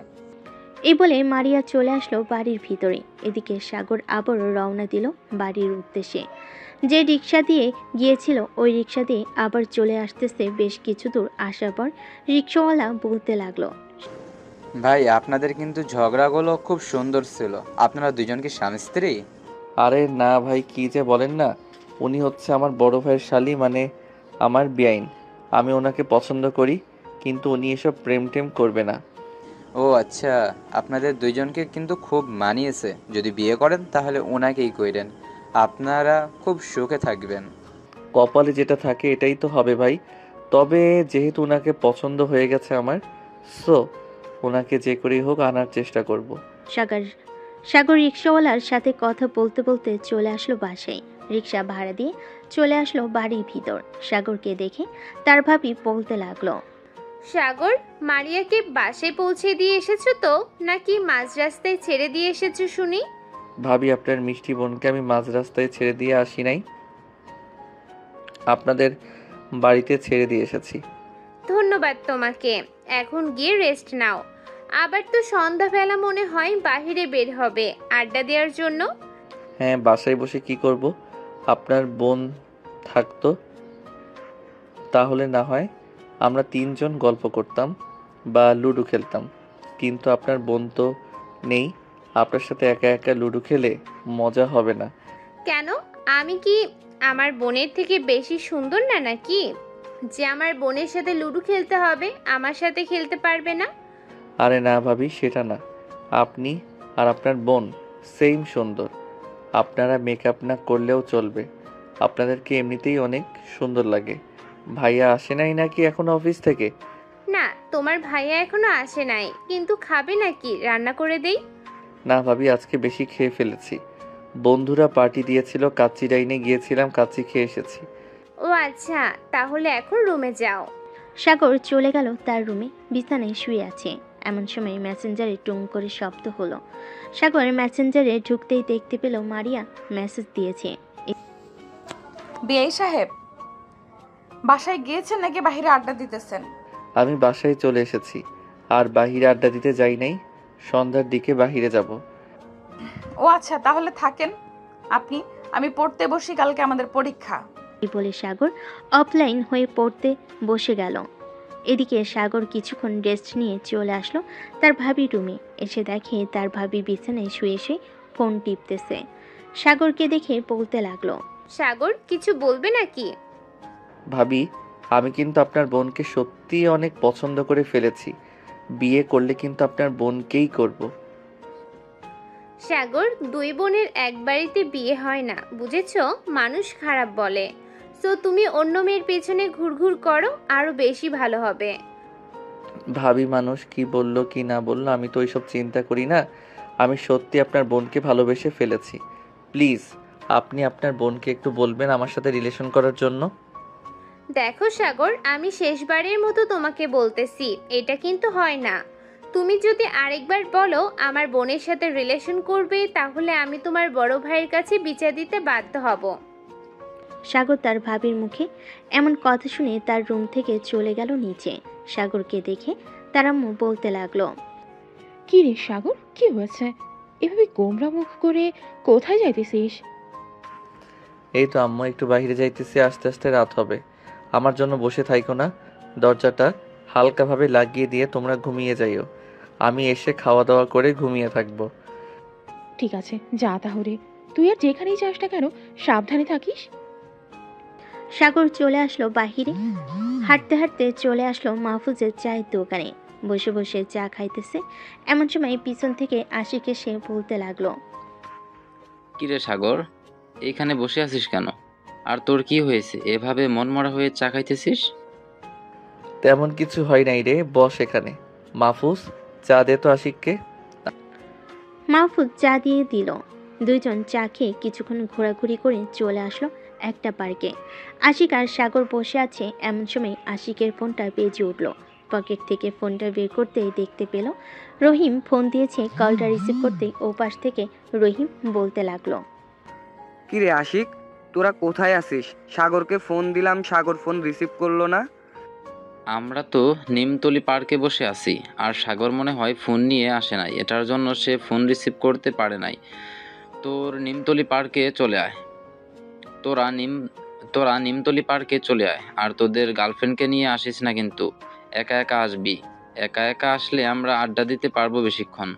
এই বলে মারিয়া চলে আসলো বাড়ির ভিতরে। এদিকে সাগর আবারও রওনা দিল বাড়ির উদ্দেশ্যে। যে রিক্সা দিয়ে গিয়েছিল ওই রিক্সা দিয়ে আবার চলে আসতেছে। বেশ কিছু দূর আসার পর রিক্সাওয়ালা বলতে লাগলো, ভাই আপনাদের কিন্তু ঝগড়াগুলো খুব সুন্দর ছিল। আপনারা দুজন কি স্বামী স্ত্রী? আরে না ভাই, কি যে বলেন না, উনি হচ্ছে আমার বড় ভাইয়ের শালি, মানে আমার বিআইন। আমি ওনাকে পছন্দ করি, কিন্তু উনি এসব প্রেম টেম করবে না। ও আচ্ছা, আপনাদের দুইজনকে কিন্তু খুব মানিয়েছে। যদি বিয়ে করেন তাহলে ওনাকেই কইরেন, আপনারা খুব সুখে থাকবেন। কপালে যেটা থাকে এটাই তো হবে ভাই। তবে যেহেতু ওনাকে পছন্দ হয়ে গেছে আমার, সো ওনাকে যে করেই হোক আনার চেষ্টা করব। সাগর রিক্সাওয়ালার সাথে কথা বলতে বলতে চলে আসলো বাসায়। রিক্সা ভাড়া দিয়ে চলে আসলো বাড়ির ভিতর। সাগরকে দেখে তার ভাবি বলতে লাগলো, সাগর, মারিয়াকে বাসায় পৌঁছে দিয়ে এসেছো তো, নাকি মাঝ রাস্তায় ছেড়ে দিয়ে এসেছো শুনি? ভাবি, আপনার মিষ্টি বোনকে আমি মাঝ রাস্তায় ছেড়ে দিয়ে আসি নাই, আপনাদের বাড়িতে ছেড়ে দিয়ে এসেছি। ধন্যবাদ তোমাকে। এখন গিয়ে রেস্ট নাও। আবার তো সন্ধ্যাবেলা মনে হয় বাহিরে বের হবে আড্ডা দেওয়ার জন্য। হ্যাঁ, বাসায় বসে কি করব? আপনার বোন থাকতো তাহলে না হয় আমরা 3 জন গল্প করতাম বা লুডো খেলতাম, কিন্তু আপনার বোন তো নেই। আপনার সাথে একা একা লুডো খেলে মজা হবে না। কেন? আমি কি আমার বোনের থেকে বেশি সুন্দর না নাকি, যে আমার বোনের সাথে লুডো খেলতে হবে, আমার সাথে খেলতে পারবে না? আরে না ভাবি, সেটা না। আপনি আর আপনার বোন সেম সুন্দর। আপনারা মেকআপ না করলেও চলবে, আপনাদেরকে এমনিতেই অনেক সুন্দর লাগে। ভাইয়া আসে নাই নাকি এখন অফিস থেকে? না, তোমার ভাইয়া এখনো আসে নাই, কিন্তু খাবে নাকি রান্না করে দেই? না ভাবি, আজকে বেশি খেয়ে ফেলেছি। বন্ধুরা পার্টি দিয়েছিল, কাচ্চি ডাইনে গিয়েছিলাম, কাচ্চি খেয়ে এসেছি। ও আচ্ছা, তাহলে এখন রুমে যাও। সাগর চলে গেল তার রুমে। বিছানায় শুয়ে আছে। এমন সময় মেসেঞ্জারে টুং করে শব্দ হলো। সাগর মেসেঞ্জারে ঢুকতেই দেখতে পেল মারিয়া মেসেজ দিয়েছে। বিআই সাহেব, বাসায় গিয়েছেন নাকি বাহিরে আড্ডা দিতেছেন? আমি বাসায় চলে এসেছি, আর বাহিরে আড্ডা দিতে যাই নাই। সন্ধ্যার দিকে বাহিরে যাব। ও আচ্ছা, তাহলে থাকেন আপনি। আমি পড়তে বসি, কালকে আমাদের পরীক্ষা। এই বলে সাগর অফলাইন হয়ে পড়তে বসে গেল। এদিকে সাগর কিছুক্ষণ রেস্ট নিয়ে চলে আসলো তার ভাবি রুমে। এসে দেখে তার ভাবি বিছানায় শুয়ে শুয়ে ফোন টিপতেছে। সাগরকে দেখে বলতে লাগলো, সাগর, কিছু বলবে নাকি? ভাবি, আমি কিন্তু আপনার বোনকে সত্যিই অনেক পছন্দ করে ফেলেছি। বিয়ে করলে কিন্তু আপনার বোনকেই করব। সাগর, দুই বোনের এক বাড়িতে বিয়ে হয় না, বুঝেছো? মানুষ খারাপ বলে। সো তুমি অন্য মেয়ের পেছনে ঘুরঘুর করো, আরো বেশি ভালো হবে। ভাবি মানুষ কি বলল কি না বলল আমি তো ওইসব চিন্তা করি না। আমি সত্যি আপনার বোনকে ভালোবেসে ফেলেছি। প্লিজ আপনি আপনার বোনকে একটু বলবেন আমার সাথে রিলেশন করার জন্য। দেখো সাগর, আমি শেষবারের মতো তোমাকে বলতেছি, এটা কিন্তু হয় না। তুমি যদি আরেকবার বলো আমার বোনের সাথে রিলেশন করবে, তাহলে আমি তোমার বড় ভাইয়ের কাছে বিচার দিতে বাধ্য হব। সাগর তার ভাবির মুখে এমন কথা শুনে তার রুম থেকে চলে গেল নিচে। সাগরকে দেখে তার আম্মু বলতে লাগলো, কি রে সাগর, কি হয়েছে? এভাবে গোমরা মুখ করে কোথায় যাইতেছিস? এই তো আম্মু একটু বাইরে যাইতেছি, আস্তে আস্তে রাত হবে। আমার জন্য বসে থাইকো না, দরজাটা হালকাভাবে লাগিয়ে দিয়ে তোমরা ঘুমিয়ে যাইও। আমি এসে খাওয়া দাওয়া করে ঘুমিয়ে থাকবো। ঠিক আছে, যা তাহলে। তুই আর যেখানেই যাস না কেন সাবধানে থাকিস। সাগর চলে আসলো বাহিরে। হাঁটতে হাঁটতে চলে আসলো মাহফুজের চায়ের দোকানে। বসে বসে চা খাইতেছে। এমন সময় পিছন থেকে আশিক এসে বলতে লাগলো, কিরে সাগর, এইখানে বসে আছিস কেন? আর তোর কি হয়েছে, এভাবে মনমরা হয়ে চা খাইতেছিস? তেমন কিছু হয় নাই রে, বস এখানে। মাহফুজ চা দে তো আশিককে। মাহফুজ চা দিয়ে দিল। দুইজন চা খেয়ে কিছুক্ষণ ঘোরাঘুরি করে চলে আসলো একটা পার্কে। আশিক আর সাগর বসে আছে। এমন সময় আশিকের ফোনটা বেজে উঠল। পকেট থেকে ফোনটা বের করতেই দেখতে পেল রহিম ফোন দিয়েছে। কলটা রিসিভ করতেই ওপাশ থেকে রহিম বলতে লাগলো, কিরে আশিক, তোরা কোথায় আছিস? সাগরকে ফোন দিলাম, সাগর ফোন রিসিভ করলো না। আমরা তো নিমতলি পার্কে বসে আছি, আর সাগর মনে হয় ফোন নিয়ে আসে নাই, এটার জন্য সে ফোন রিসিভ করতে পারে নাই। তোর নিমতলি পার্কে চলে আয় তোরা নিমতলি পার্কে চলে আয়, আর তোদের গার্লফ্রেন্ডকে নিয়ে আসিস না কিন্তু। একা একা আসবি। একা একা আসলে আমরা আড্ডা দিতে পারবো বেশিক্ষণ।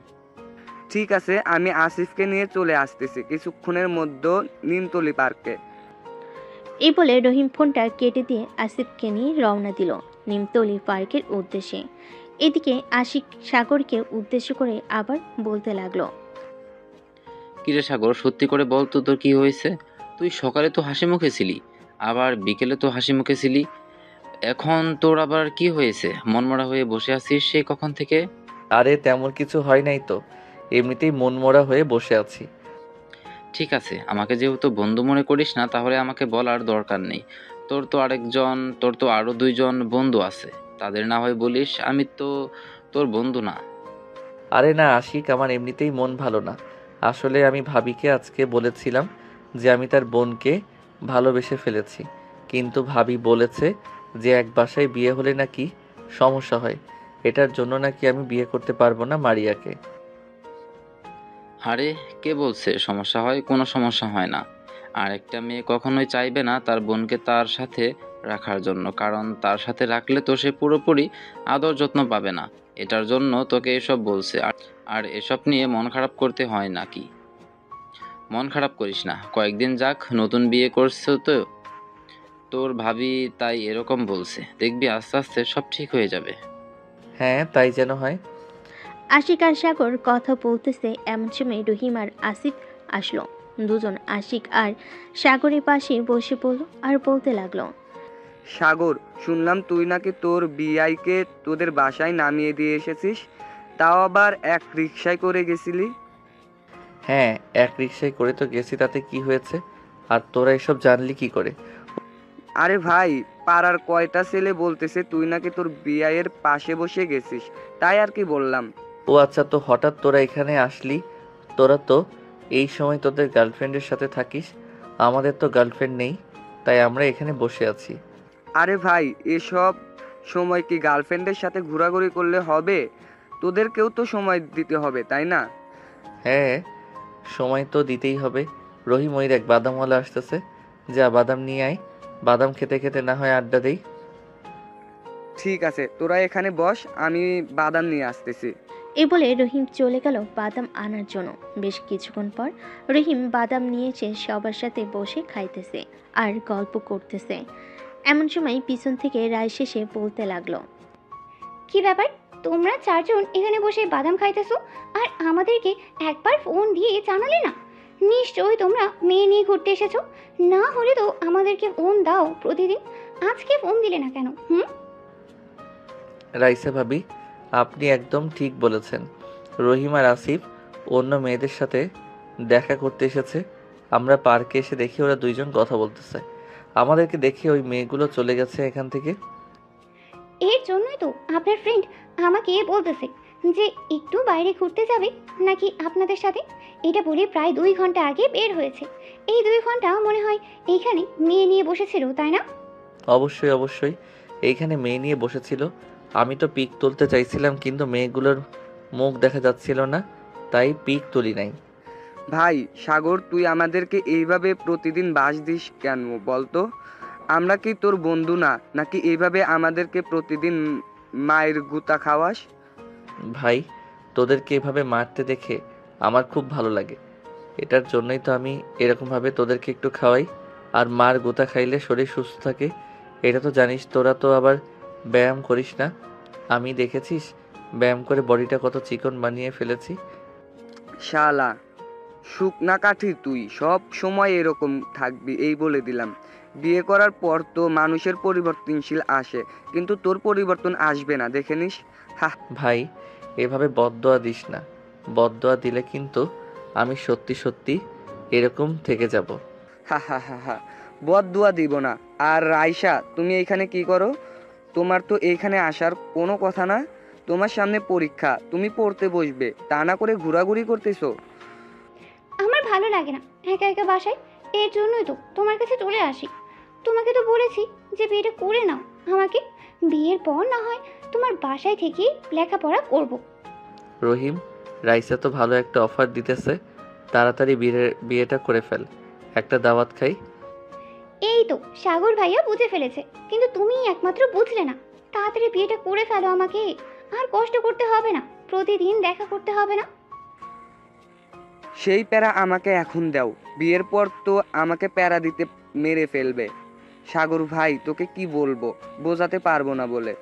ঠিক আছে, আমি আসিফকে নিয়ে চলে আসতেছি কিছুক্ষণের মধ্যে নিমতলি পার্কে। এই বলে রহিম ফোনটা কেটে দিয়ে আসিফকে নিয়ে রওনা দিল নিমতলি পার্কের উদ্দেশ্যে। এদিকে আশিক সাগরকে উদ্দেশ্য করে আবার বলতে লাগলো, কিরে সাগর, সত্যি করে বল তো, তোর কি হয়েছে? তুই সকালে তো হাসি মুখে ছিলি, আবার বিকেলে তো হাসি মুখে ছিলি, এখন তোর আবার কি হয়েছে? মনমরা হয়ে বসে আছিস সেই কখন থেকে? আরে তেমন কিছু হয় নাই তো, এমনিতেই মনমরা হয়ে বসে আছি। ঠিক আছে, আমাকে যেহেতু বন্ধু মনে করিস না, তাহলে আমাকে বলার দরকার নেই। তোর তো আরো দুইজন বন্ধু আছে, তাদের না হয় বলিস। আমি তো তোর বন্ধু না। আরে না আশিক, আমার এমনিতেই মন ভালো না। আসলে আমি ভাবিকে আজকে বলেছিলাম যে আমি তার বোনকে ভালোবেসে ফেলেছি, কিন্তু ভাবি বলেছে যে এক বাসায় বিয়ে হলে নাকি সমস্যা হয়, এটার জন্য নাকি আমি বিয়ে করতে পারবো না মারিয়াকে। আরে কে বলছে সমস্যা হয়? কোনো সমস্যা হয় না। আর একটা মেয়ে কখনোই চাইবে না তার বোনকে তার সাথে রাখার জন্য, কারণ তার সাথে রাখলে তো সে পুরোপুরি আদর যত্ন পাবে না। এটার জন্য তোকে এসব বলছে। আর এসব নিয়ে মন খারাপ করতে হয় নাকি? মন খারাপ করিস না, কয়েকদিন যাক, নতুন বিয়ে করছো তো তোর ভাবি, তাই এরকম বলছে। দেখবি আস্তে আস্তে সব ঠিক হয়ে যাবে। হ্যাঁ তাই যেন হয়। আশিক আর সাগর কথা বলতেছে। এমন সময় রহিম আর আসিফ আসলো। দুজন আশিক আর সাগরের পাশে বসে পড়ল আর বলতে লাগলো, সাগর, শুনলাম তুই নাকি তোর বিআইকে তোদের বাসায় নামিয়ে দিয়ে এসেছিস, তাও আবার এক রিকশায় করে গেছিলি। হ্যাঁ এক রিক্সায় করে তো গেছি, তাতে কি হয়েছে? আর তোরা এসব জানলি কি করে? আরে ভাই, পাড়ার কয়টা ছেলে বলতেছে তুই নাকি তোর বিআইয়ের পাশে বসে গেছিস, তাই আর কি বললাম। ও আচ্ছা, তো হঠাৎ তোরা এখানে আসলি? তোরা তো এই সময় তোদের গার্লফ্রেন্ডের সাথে থাকিস, আমাদের তো গার্লফ্রেন্ড নেই, তাই আমরা এখানে বসে আছি। আরে ভাই, এসব সময় কি গার্লফ্রেন্ডের সাথে ঘোরাঘুরি করলে হবে? তোদেরকেও তো সময় দিতে হবে, তাই না? হ্যাঁ সময় তো দিতেই হবে। রহিম ওই দেখ বাদামওয়ালা আসতেছে, যা বাদাম নিয়ে আয়, বাদাম খেতে খেতে না হয় আড্ডা দেই। ঠিক আছে, তোরা এখানে বস, আমি বাদাম নিয়ে আসতেছি। এই বলে রহিম চলে গেল বাদাম আনার জন্য। বেশ কিছুক্ষণ পর রহিম বাদাম নিয়েছে, সবার সাথে বসে খাইতেছে আর গল্প করতেছে। এমন সময় পিছন থেকে রায় শেষে বলতে লাগলো, কি ব্যাপার, তোমরা চারজন এখানে বসে বাদাম খাইতেছো আর আমাদেরকে একবার ফোন দিয়ে জানালে না? নিশ্চয়ই তোমরা মেয়ে নিয়ে ঘুরতে এসেছো, না হলে তো আমাদেরকে ফোন দাও প্রতিদিন। আজকে ফোন দিলে না কেন? রাইসা ভাবি, আপনি একদম ঠিক বলেছেন। রহিম আর আসিফ অন্য মেয়েদের সাথে দেখা করতে এসেছে। আমরা পার্কে এসে দেখি ওরা দুইজন কথা বলতেছে। আমাদেরকে দেখে ওই মেয়েগুলো চলে গেছে এখান থেকে। এর জন্যই তো আপনার ফ্রেন্ড আমাকে বলতেছে যে একটু বাইরে ঘুরতে যাবে নাকি আপনাদের সাথে। এটা বলে প্রায় 2 ঘন্টা আগে বের হয়েছে। এই 2 ঘন্টা মনে হয় এইখানে মেয়ে নিয়ে বসেছিল, তাই না? অবশ্যই অবশ্যই, এইখানে মেয়ে নিয়ে বসেছিল। আমি তো পিক তুলতে চাইছিলাম, কিন্তু মেয়েগুলোর মুখ দেখা যাচ্ছিল না, তাই পিক তুলি নাই। ভাই সাগর, তুই আমাদেরকে এইভাবে প্রতিদিন বাস দিস কেন বলতো? আমরা কি তোর বন্ধু না, নাকি এইভাবে আমাদেরকে প্রতিদিন মায়ের গুতা খাওয়াস? ভাই, তোদেরকে এভাবে মারতে দেখে আমার খুব ভালো লাগে। এটার জন্যই তো আমি এরকমভাবে তোদেরকে একটু খাওয়াই। আর মার গোতা খাইলে শরীর সুস্থ থাকে, এটা তো জানিস। তোরা তো আবার ব্যায়াম করিস না, আমি দেখেছিস ব্যায়াম করে বডিটা কত চিকন বানিয়ে ফেলেছি। শালা শুকনা কাঠি, তুই সব সময় এরকম থাকবি এই বলে দিলাম। বিয়ে করার পর তো মানুষের পরিবর্তনশীল আসে, কিন্তু তোর পরিবর্তন আসবে না, দেখে নিস। ভাই, এভাবে বদদোয়া দিস না। বদদোয়া দিলে কিন্তু আমি সত্যি সত্যি এরকম থেকে যাব। হা, বদদুয়া দিব না। আর রাইসা, তুমি এইখানে কি করো? তোমার তো এইখানে আসার কোনো কথা না। তোমার সামনে পরীক্ষা, তুমি পড়তে বসবে, তা না করে ঘোরাঘুরি করতেছো। আমার ভালো লাগে না একা একা বাসায়, এর জন্যই তো তোমার কাছে চলে আসি। তোমাকে তো বলেছি যে বিয়েটা করে নাও আমাকে, বিয়ের পর না হয় তোমার বাসায় থেকেই লেখাপড়া করব। রহিম, রাইসা তো ভালো একটা অফার দিতেছে, তাড়াতাড়ি বিয়েটা করে ফেল, একটা দাওয়াত খাই। এই তো সাগর ভাইয়া বুঝে ফেলেছে, কিন্তু তুমি একমাত্র বুঝলে না। তাড়াতাড়ি বিয়েটা করে ফেলো আমাকে, আর কষ্ট করতে হবে না, প্রতিদিন দেখা করতে হবে না। সেই প্যারা আমাকে এখন দাও, বিয়ের পর তো আমাকে প্যারা দিতে মেরে ফেলবে। সাগর ভাই, তোকে কি বলবো, বোঝাতে পারবো না বলে।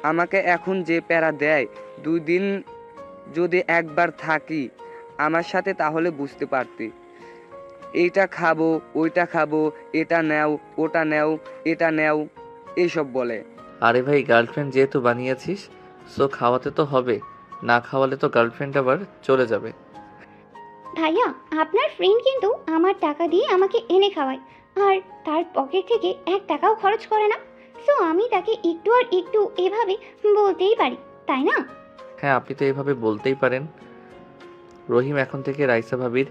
আমাকে এখন যে প্যারা দেয়, 2 দিন যদি একবার থাকি আমার সাথে, তাহলে বুঝতে পারতি। এইটা খাবো, ওইটা খাবো, এটা নেও, ওটা নেও, এটা নেও, এইসব বলে। আরে ভাই, গার্লফ্রেন্ড যেহেতু বানিয়েছিস, সো খাওয়াতে তো হবে, না খাওয়ালে তো গার্লফ্রেন্ড আবার চলে যাবে। ভাইয়া, আপনার ফ্রেন্ড কিন্তু আমার টাকা দিয়ে আমাকে এনে খাওয়ায়, আর তার পকেট থেকে 1 টাকাও খরচ করে না। সো আমি তাকে একটু আর একটু এভাবে বলতেই পারি, তাই না? হ্যাঁ, আপনি তো এভাবে বলতেই পারেন। রহিম, এখন থেকে রাইসা ভাবির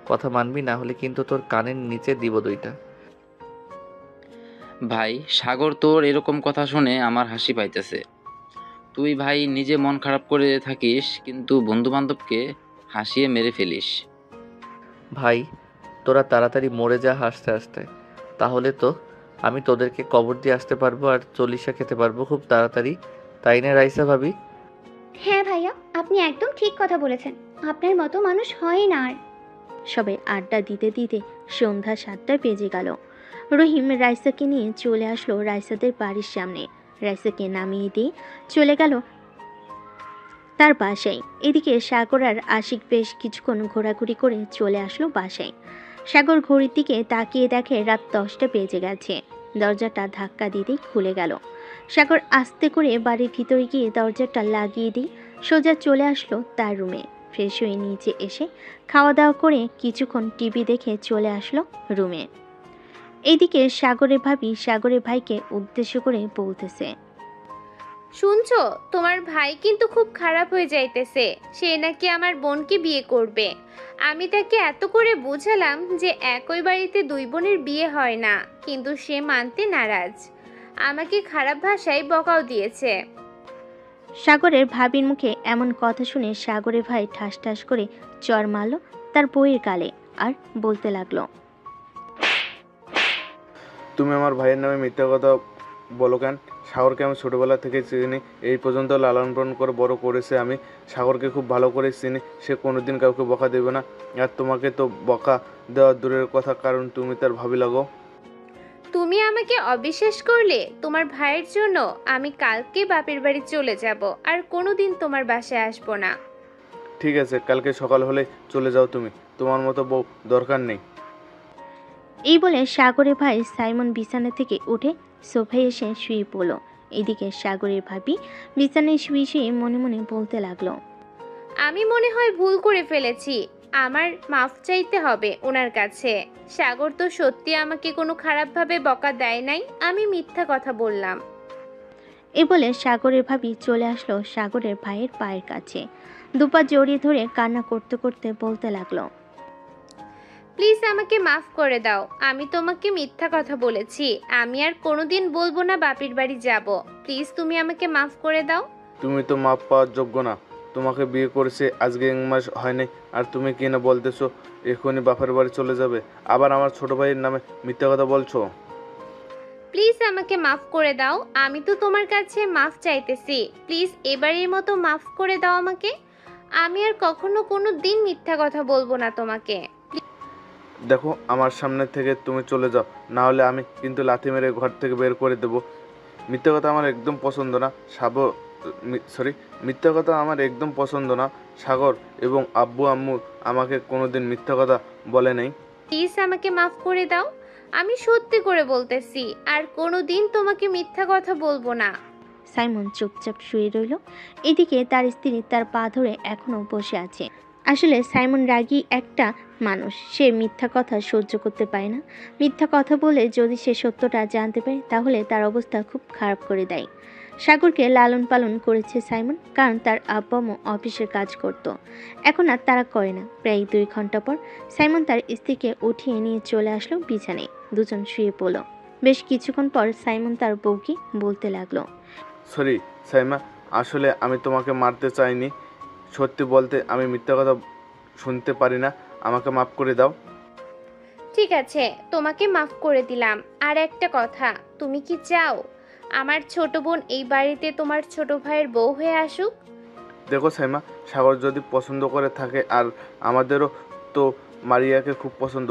কথা মানবি, না হলে কিন্তু তোর কানের নিচে দিব 2টা। ভাই সাগর, তোর এরকম কথা শুনে আমার হাসি পাইতেছে। তুই ভাই নিজে মন খারাপ করে থাকিস, কিন্তু বন্ধু বান্ধবকে হাসিয়ে মেরে ফেলিস। ভাই, তোরা তাড়াতাড়ি মরে যা হাসতে হাসতে, তাহলে তো আমি তোদেরকে কবর দিয়ে আসতে পারবো আর চল্লিশা খেতে পারবো খুব তাড়াতাড়ি, তাই না রাইসা ভাবি? হ্যাঁ ভাইয়া, আপনি একদম ঠিক কথা বলেছেন। আপনার মতো মানুষ হয় না আর। সবাই আড্ডা দিতে দিতে সন্ধ্যা 7টা বেজে গেল। রহিম রাইসাকে নিয়ে চলে আসলো রাইসাদের বাড়ির সামনে। রাইসাকে নামিয়ে দিয়ে চলে গেল তার বাসায়। এদিকে সাগর আর আশিক বেশ কিছুক্ষণ ঘোরাঘুরি করে চলে আসলো বাসায়। সাগর ঘড়ির দিকে তাকিয়ে দেখে রাত 10টা বেজে গেছে। দরজাটা ধাক্কা দিতেই খুলে গেল। সাগর আস্তে করে বাড়ির ভিতরে গিয়ে দরজাটা লাগিয়ে দিয়ে সোজা চলে আসলো তার রুমে। ফ্রেশ হয়ে নিচে এসে খাওয়া দাওয়া করে কিছুক্ষণ টিভি দেখে চলে আসলো রুমে। এইদিকে সাগরের ভাবি সাগরের ভাইকে উদ্দেশ্য করে বলতেছে, শুনছো, তোমার ভাই কিন্তু খুব খারাপ হয়ে যাইতেছে। সে নাকি আমার বোনকে বিয়ে করবে। আমি তাকে এত করে বুঝালাম যে একই বাড়িতে 2 বোনের বিয়ে হয় না, কিন্তু সে মানতে নারাজ। আমাকে খারাপ ভাষায় বকাও দিয়েছে। সাগরের ভাবির মুখে এমন কথা শুনে সাগরের ভাই ঠাস ঠাস করে চর মারল তার বউয়ের গালে আর বলতে লাগলো, তুমি আমার ভাইয়ের নামে মিথ্যা কথা বলো কেন? সাগরকে আমি ছোটোবেলা থেকে চিনি, এই পর্যন্ত লালন পালন করে বড় করেছে। আমি সাগরকে খুব ভালো করে চিনি, সে কোনোদিন কাউকে বকা দেবে না। আর তোমাকে তো বকা দেওয়া দূরের কথা, কারণ তুমি তার ভাবি লাগো। তুমি আমাকে অবিশ্বাস করলে? তোমার ভাইয়ের জন্য আমি কালকে বাপের বাড়ি চলে যাব, আর কোনোদিন তোমার বাসায় আসবো না। ঠিক আছে, কালকে সকাল হলে চলে যাও তুমি। তোমার মতো বউ দরকার নেই। এই বলে সাগরের ভাই সাইমন বিছানা থেকে উঠে সোফায় এসে শুয়ে পড়ল। এদিকে সাগরের ভাবি বিছানায় শুয়ে শুয়ে মনে মনে বলতে লাগলো, আমি মনে হয় ভুল করে ফেলেছি, আমার মাফ চাইতে হবে ওনার কাছে। সাগর তো সত্যি আমাকে কোনো খারাপভাবে বকা দেয় নাই, আমি মিথ্যা কথা বললাম। এই বলে সাগরের ভাবি চলে আসলো সাগরের ভাইয়ের পায়ের কাছে, দুপা জড়িয়ে ধরে কান্না করতে করতে বলতে লাগলো, প্লিজ আমাকে মাফ করে দাও, আমি তোমাকে মিথ্যা কথা বলেছি, আমি আর কোনোদিন বলবো না বাপের বাড়ি যাব। প্লিজ তুমি আমাকে মাফ করে দাও। তুমি তো মাপ পাওয়ার যোগ্য না। তোমাকে বিয়ে করেছে আজকে 1 মাস হয়নি, আর তুমি কি না বলতেছো এখনই বাপের বাড়ি চলে যাবে, আবার আমার ছোট ভাইয়ের নামে মিথ্যা কথা বলছো। প্লিজ আমাকে মাফ করে দাও, আমি তো তোমার কাছে মাফ চাইতেছি, প্লিজ এবারের মতো মাফ করে দাও আমাকে। আমি আর কখনো কোনো দিন মিথ্যা কথা বলবো না তোমাকে। দেখো, আমার সামনে থেকে তুমি চলে যাও, না হলে আমি কিন্তু লাথি মেরে ঘর থেকে বের করে দেবো। মিথ্যা কথা আমার একদম পছন্দ না। মিথ্যা কথা আমার একদম পছন্দ না। সাগর এবং আব্বু আম্মু আমাকে কোনোদিন মিথ্যা কথা বলে নাই। প্লিজ আমাকে মাফ করে দাও, আমি সত্যি করে বলতেছি, আর কোনো দিন তোমাকে মিথ্যা কথা বলবো না। সাইমন চুপচাপ শুয়ে রইল। এদিকে তার স্ত্রী তার পা ধরে এখনো বসে আছে। আসলে সাইমন রাগী একটা মানুষ, সে মিথ্যা কথা সহ্য করতে পারে না। মিথ্যা কথা বলে যদি সে সত্যটা জানতে পারে তাহলে তার অবস্থা খুব খারাপ করে দেয়। সাগরকে লালন পালন করেছে সাইমন, কারণ তার আব্বা আম্মু অফিসের কাজ করত, এখন আর তারা করে না। প্রায় 2 ঘন্টা পর সাইমন তার স্ত্রীকে উঠিয়ে নিয়ে চলে আসলো বিছানায়। দুজন শুয়ে পড়ল। বেশ কিছুক্ষণ পর সাইমন তার বউকে বলতে লাগলো, সরি সাইমা, আসলে আমি তোমাকে মারতে চাইনি। সত্যি বলতে আমি মিথ্যা কথা শুনতে পারি না, আমাকে মাফ করে দাও। ঠিক আছে, তোমাকে মাফ করে দিলাম। আর একটা কথা, তুমি কি চাও আমার ছোট বোন এই বাড়িতে তোমার ছোট ভাইয়ের বউ হয়ে আসুক? দেখো সাইমা, সাগর যদি পছন্দ করে থাকে, আর আমাদেরও তো মারিয়াকে খুব পছন্দ,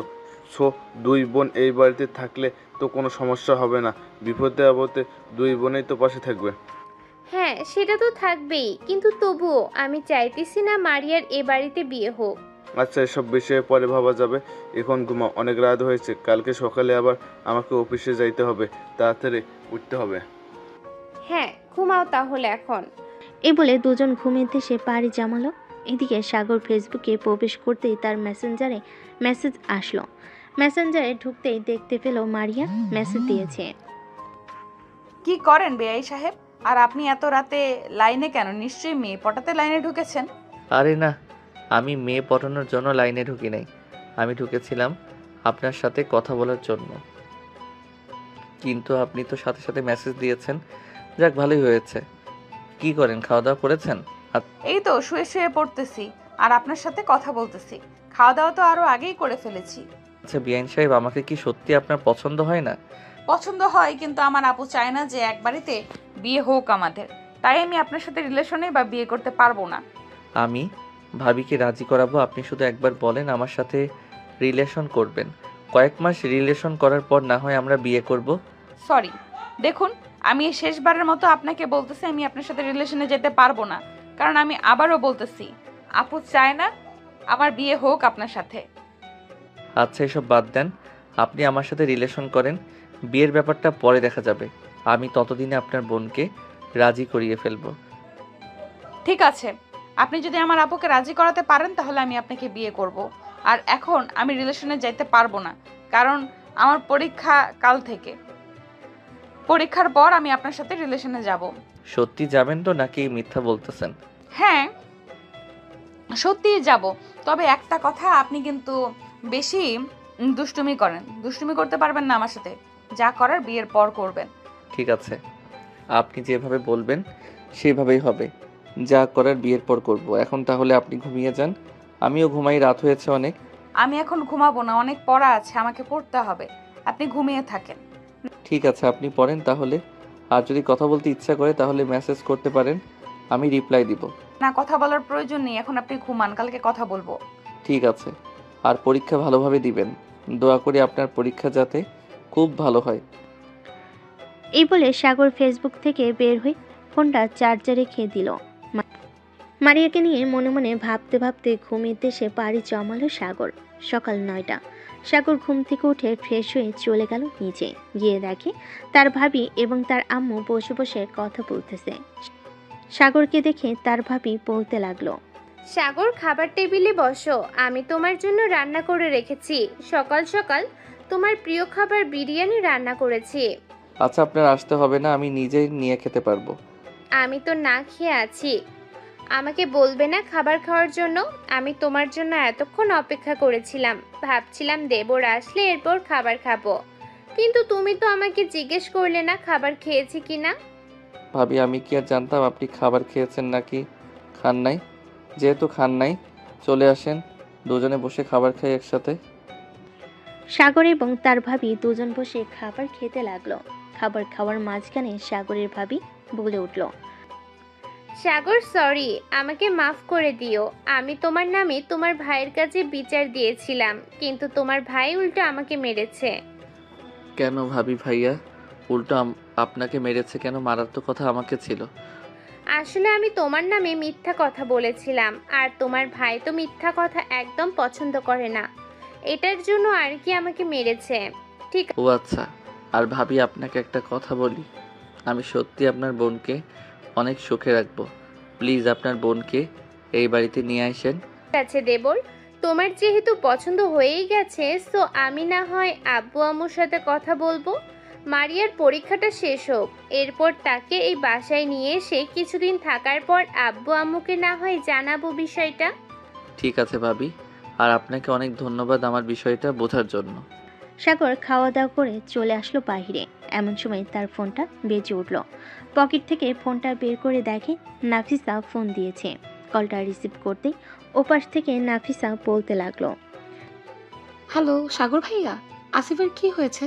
সো 2 বোন এই বাড়িতে থাকলে তো কোনো সমস্যা হবে না। বিপদে আপদে 2 বোনেই তো পাশে থাকবে। হ্যাঁ, সেটা তো থাকবেই, কিন্তু তবুও আমি চাইতেছি না মারিয়ার এ বাড়িতে বিয়ে হোক। আচ্ছা, এসব বিষয়ে পরে ভাবা যাবে, এখন ঘুমাও, অনেক রাত হয়েছে। কালকে সকালে আবার আমাকে অফিসে যাইতে হবে, তাড়াতাড়ি উঠতে হবে। হ্যাঁ, ঘুমাও তাহলে এখন। এই বলে দুজন ঘুমের দেশে পাড়ি জমালো। এদিকে সাগর ফেসবুকে প্রবেশ করতেই তার মেসেঞ্জারে মেসেজ আসলো। মেসেঞ্জারে ঢুকতেই দেখতে পেল মারিয়া মেসেজ দিয়েছে। কি করেন বেআই সাহেব? আর আপনি এত রাতে লাইনে কেন? নিশ্চয়ই মেয়ে পটাতে লাইনে ঢুকেছেন। আরে না, আমি মেয়ে পটানোর জন্য লাইনে ঢুকি নাই, আমি ঢুকেছিলাম আপনার সাথে কথা বলার জন্য। কিন্তু আপনি তো সাথে সাথে মেসেজ দিয়েছেন, যাক ভালোই হয়েছে। কি করেন, খাওয়া দাওয়া করেছেন? এই তো শুয়ে শুয়ে পড়তেছি আর আপনার সাথে কথা বলতেছি। খাওয়া দাওয়া তো আরো আগেই করে ফেলেছি। আচ্ছা বিআইন সাহেব, আমাকে কি সত্যি আপনার পছন্দ হয় না? পছন্দ হয়, কিন্তু আমার আপু চায় না যে এক বাড়িতে বিয়ে হোক আমাদের, তাই আমি আপনার সাথে রিলেশনে বা বিয়ে করতে পারবো না। আমি ভাবিকে রাজি করাবো, আপনি শুধু একবার বলেন আমার সাথে রিলেশন করবেন। কয়েক মাস রিলেশন করার পর না হয় আমরা বিয়ে করব। সরি, দেখুন, আমি এই শেষবারের মতো আপনাকে বলতেছি আমি আপনার সাথে রিলেশনে যেতে পারবো না, কারণ আমি আবারও বলতেছি আপু চায় না আমার বিয়ে হোক আপনার সাথে। আচ্ছা এসব বাদ দেন, আপনি আমার সাথে রিলেশন করেন, বিয়ের ব্যাপারটা পরে দেখা যাবে। আমি ততদিনে আপনার বোনকে রাজি করিয়ে ফেলবো। ঠিক আছে, আপনি যদি আমার আপুকে রাজি করাতে পারেন তাহলে আমি আপনাকে বিয়ে করব। আর এখন আমি রিলেশনে যাইতে পারবো না, কারণ আমার পরীক্ষা কাল থেকে। পরীক্ষার পর আমি আপনার সাথে রিলেশনে যাব। সত্যি যাবেন তো নাকি মিথ্যা বলতেছেন? হ্যাঁ, সত্যিই যাব, তবে একটা কথা, আপনি কিন্তু বেশি দুষ্টুমি করেন। দুষ্টুমি করতে পারবেন না আমার সাথে, যা করার বিয়ের পর করবেন। ঠিক আছে, আপনি যেভাবে বলবেন সেভাবেই হবে, যা করার বিয়ের পর করব। এখন তাহলে আপনি ঘুমিয়ে যান, আমিও ঘুমাই, রাত হয়েছে অনেক। আমি এখন ঘুমাবো না, অনেক পড়া আছে, আমাকে পড়তে হবে। আপনি ঘুমিয়ে থাকেন। ঠিক আছে, আপনি পড়েন তাহলে। আর যদি কথা বলতে ইচ্ছা করে তাহলে মেসেজ করতে পারেন, আমি রিপ্লাই দিব। না, কথা বলার প্রয়োজন নেই, এখন আপনি ঘুমান, কালকে কথা বলবো। ঠিক আছে, আর পরীক্ষা ভালোভাবে দিবেন। দোয়া করি আপনার পরীক্ষা যাতে খুব ভালো হয়। এই বলে সাগর ফেসবুক থেকে বের হয়ে ফোনটা চার্জে রেখে দিল। মারিয়াকে নিয়ে মনে মনে ভাবতে ভাবতে ঘুমের দেশে পাড়ি জমালো সাগর। সকাল 9টা। সাগর ঘুম থেকে উঠে ফ্রেশ হয়ে চলে গেল নিচে। গিয়ে দেখে তার ভাবি এবং তার আম্মু বসে বসে কথা বলতেছে। সাগরকে দেখে তার ভাবি বলতে লাগলো, সাগর, খাবার টেবিলে বসো, আমি তোমার জন্য রান্না করে রেখেছি। সকাল সকাল তোমার প্রিয় খাবার বিরিয়ানি রান্না করেছি। আচ্ছা, আপনার আসতে হবে না, আমি নিজেই নিয়ে খেতে পারবো। আমি তো না খেয়ে আছি, আমাকে বলবে না খাবার খাওয়ার জন্য? আমি তোমার জন্য এতক্ষণ অপেক্ষা করেছিলাম, ভাবছিলাম দেবর আসলে এরপর খাবার খাবো, কিন্তু তুমি তো আমাকে জিজ্ঞেস করলে না খাবার খেয়েছি কিনা। ভাবি, আমি কি আর জানতাম আপনি খাবার খেয়েছেন নাকি খান নাই? যেহেতু খান নাই, চলে আসেন, দুজনে বসে খাবার খাই একসাথে। সাগর এবং তার ভাবি দুজন বসে খাবার খেতে লাগলো। খাবার খাওয়ার মাঝখানে সাগরের ভাবি বলে উঠল, সাগর, সরি, আমাকে মাফ করে দিও। আমি তোমার নামে তোমার ভাইয়ের কাছে বিচার দিয়েছিলাম, কিন্তু তোমার ভাই উল্টো আমাকে মেরেছে। কেন ভাবি ভাইয়া উল্টো আপনাকে মেরেছে কেন? মারার তো কথা আমাকে ছিল। আসলে আমি তোমার নামে মিথ্যা কথা বলেছিলাম, আর তোমার ভাই তো মিথ্যা কথা একদম পছন্দ করে না, এটার জন্য আর কি আমাকে মেরেছে। ঠিক ও আচ্ছা। আর ভাবি, আপনাকে একটা কথা বলি, আমি সত্যি আপনার বোনকে অনেক সুখে রাখবো। প্লিজ আপনার বোনকে এই বাড়িতে নিয়ে আসেন। আছে দেবর, তোমার যেহেতু পছন্দ হয়েই গেছে, তো আমি না হয় আব্বু আম্মুর সাথে কথা বলবো। মারিয়ার পরীক্ষাটা শেষ হোক, এরপর তাকে এই বাসায় নিয়ে এসে কিছুদিন থাকার পর আব্বু আম্মুকে না হয় জানাবো বিষয়টা। ঠিক আছে ভাবি, আর আপনাকে অনেক ধন্যবাদ আমার বিষয়টা বোঝার জন্য। সাগর খাওয়া দাওয়া করে চলে আসলো বাইরে। এমন সময় তার ফোনটা বেজে উঠল। পকেট থেকে ফোনটা বের করে দেখে নাফিসা ফোন দিয়েছে। কলটা রিসিভ করতেই ওপাশ থেকে নাফিসা বলতে লাগলো, হ্যালো সাগর ভাইয়া, আসিফের কি হয়েছে?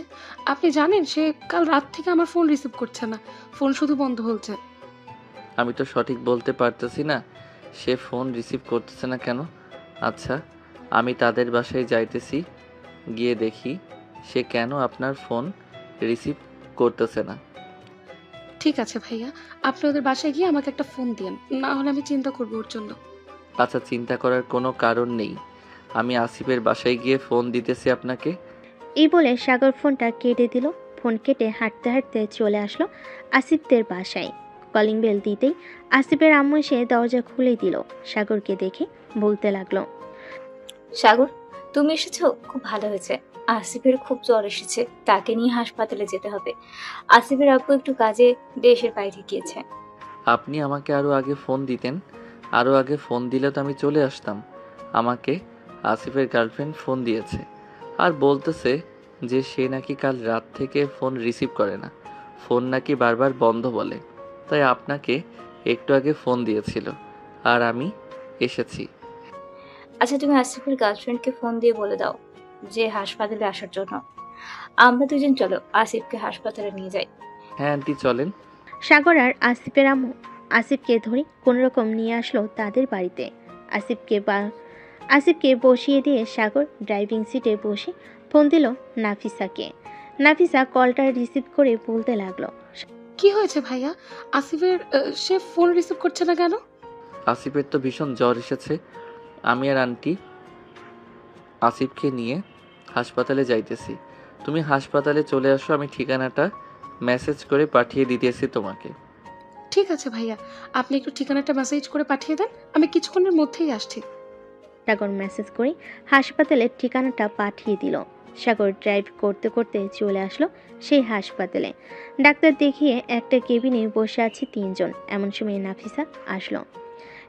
আপনি জানেন সে কাল রাত থেকে আমার ফোন রিসিভ করছে না, ফোন শুধু বন্ধ হচ্ছে। আমি তো সঠিক বলতে পারতেছি না সে ফোন রিসিভ করতেছে না কেন। আচ্ছা, আমি তাদের বাসায় যাইতেছি, গিয়ে দেখি সে কেন আপনার ফোন রিসিভ করতেছে না। ঠিক আছে ভাইয়া, আপনি ওদের বাসায় গিয়ে আমাকে একটা ফোন দিন, না হলে আমি চিন্তা করবো ওর জন্য। আচ্ছা, চিন্তা করার কোনো কারণ নেই, আমি আসিফের বাসায় গিয়ে ফোন দিতেছি আপনাকে। এই বলে সাগর ফোনটা কেটে দিল। ফোন কেটে হাঁটতে হাঁটতে চলে আসলো আসিফদের বাসায়। কলিং বেল দিতেই আসিফের আম্মু এসে দরজা খুলে দিল। সাগরকে দেখে বলতে লাগলো, সাগর, তুমি এসেছো, খুব ভালো হয়েছে। আসিফের খুব জ্বর এসেছে, তাকে নিয়ে হাসপাতালে যেতে হবে। আসিফের আব্বু একটু কাজে দেশের বাইরে গিয়েছে। আপনি আমাকে আরও আগে ফোন দিতেন, আরও আগে ফোন দিলে তো আমি চলে আসতাম। আমাকে আসিফের গার্লফ্রেন্ড ফোন দিয়েছে আর বলতেছে যে সে নাকি কাল রাত থেকে ফোন রিসিভ করে না, ফোন নাকি বারবার বন্ধ বলে, তাই আপনাকে একটু আগে ফোন দিয়েছিল আর আমি এসেছি। আচ্ছা, তুমি আসিফের গার্লফ্রেন্ডকে ফোন দিয়ে বলে দাও যে হাসপাতালে আসার জন্য। আমরা দুজন চলো আসিফকে হাসপাতালে নিয়ে যাই। হ্যাঁ আন্টি, চলেন। সাগর আর আসিফের আম্মু আসিফকে ধরে কোনোরকম নিয়ে আসলো তাদের বাড়িতে। আসিফকে বসিয়ে দিয়ে সাগর ড্রাইভিং সিটে বসে ফোন দিল নাফিসাকে। নাফিসা কলটা রিসিভ করে বলতে লাগলো, কি হয়েছে ভাইয়া? আসিফের সে ফোন রিসিভ করছে না কেন? আসিফের তো ভীষণ জ্বর এসেছে, আমি আর আন্টি আসিফকে নিয়ে হাসপাতালে যাইতেছি। তুমি হাসপাতালে চলে আসো, আমি ঠিকানাটা মেসেজ করে পাঠিয়ে দিতেছি তোমাকে। ঠিক আছে ভাইয়া, আপনি একটু ঠিকানাটা মেসেজ করে পাঠিয়ে দেন, আমি কিছুক্ষণের মধ্যেই আসছি। সাগর মেসেজ করে হাসপাতালের ঠিকানাটা পাঠিয়ে দিল। সাগর ড্রাইভ করতে করতে চলে আসলো সেই হাসপাতালে। ডাক্তার দেখিয়ে একটা কেবিনে বসে আছে 3 জন। এমন সময় নাফিসা আসলো।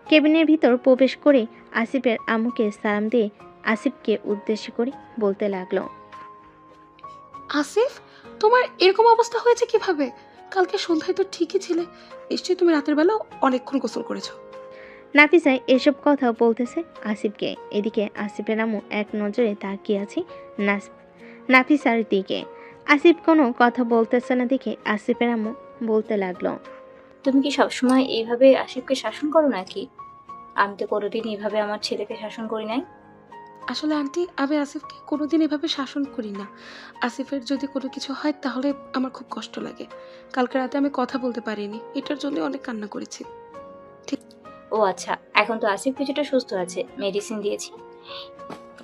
কেবিনের ভিতর প্রবেশ করে আসিফের আম্মুকে সালাম দিয়ে আসিফকে উদ্দেশ্য করে বলতে লাগলো, আসিফ, তোমার এরকম অবস্থা হয়েছে কিভাবে? কালকে সন্ধ্যায় তো ঠিকই ছিলে, নিশ্চয়ই তুমি রাতের বেলা অনেকক্ষণ গোসল করেছো। নাফিসা এসব কথা বলতেছে আসিফকে। এদিকে আসিফের আম্মু এক নজরে তাকিয়ে আছে নাফিসার দিকে। আসিফ কোনো কথা বলতেছে না দেখে আসিফের আম্মু বলতে লাগলো, তুমি কি সবসময় এইভাবে আসিফকে শাসন করো নাকি? আমি তো কোনোদিন এইভাবে আমার ছেলেকে শাসন করি নাই। আসলে আন্টি, আমি আসিফকে কোনোদিন এভাবে শাসন করি না। আসিফের যদি কোনো কিছু হয় তাহলে আমার খুব কষ্ট লাগে। কালকে রাতে আমি কথা বলতে পারিনি, এটার জন্য অনেক কান্না করেছি। ও আচ্ছা, এখন তো আসিফ কিছুটা সুস্থ আছে, মেডিসিন দিয়েছি,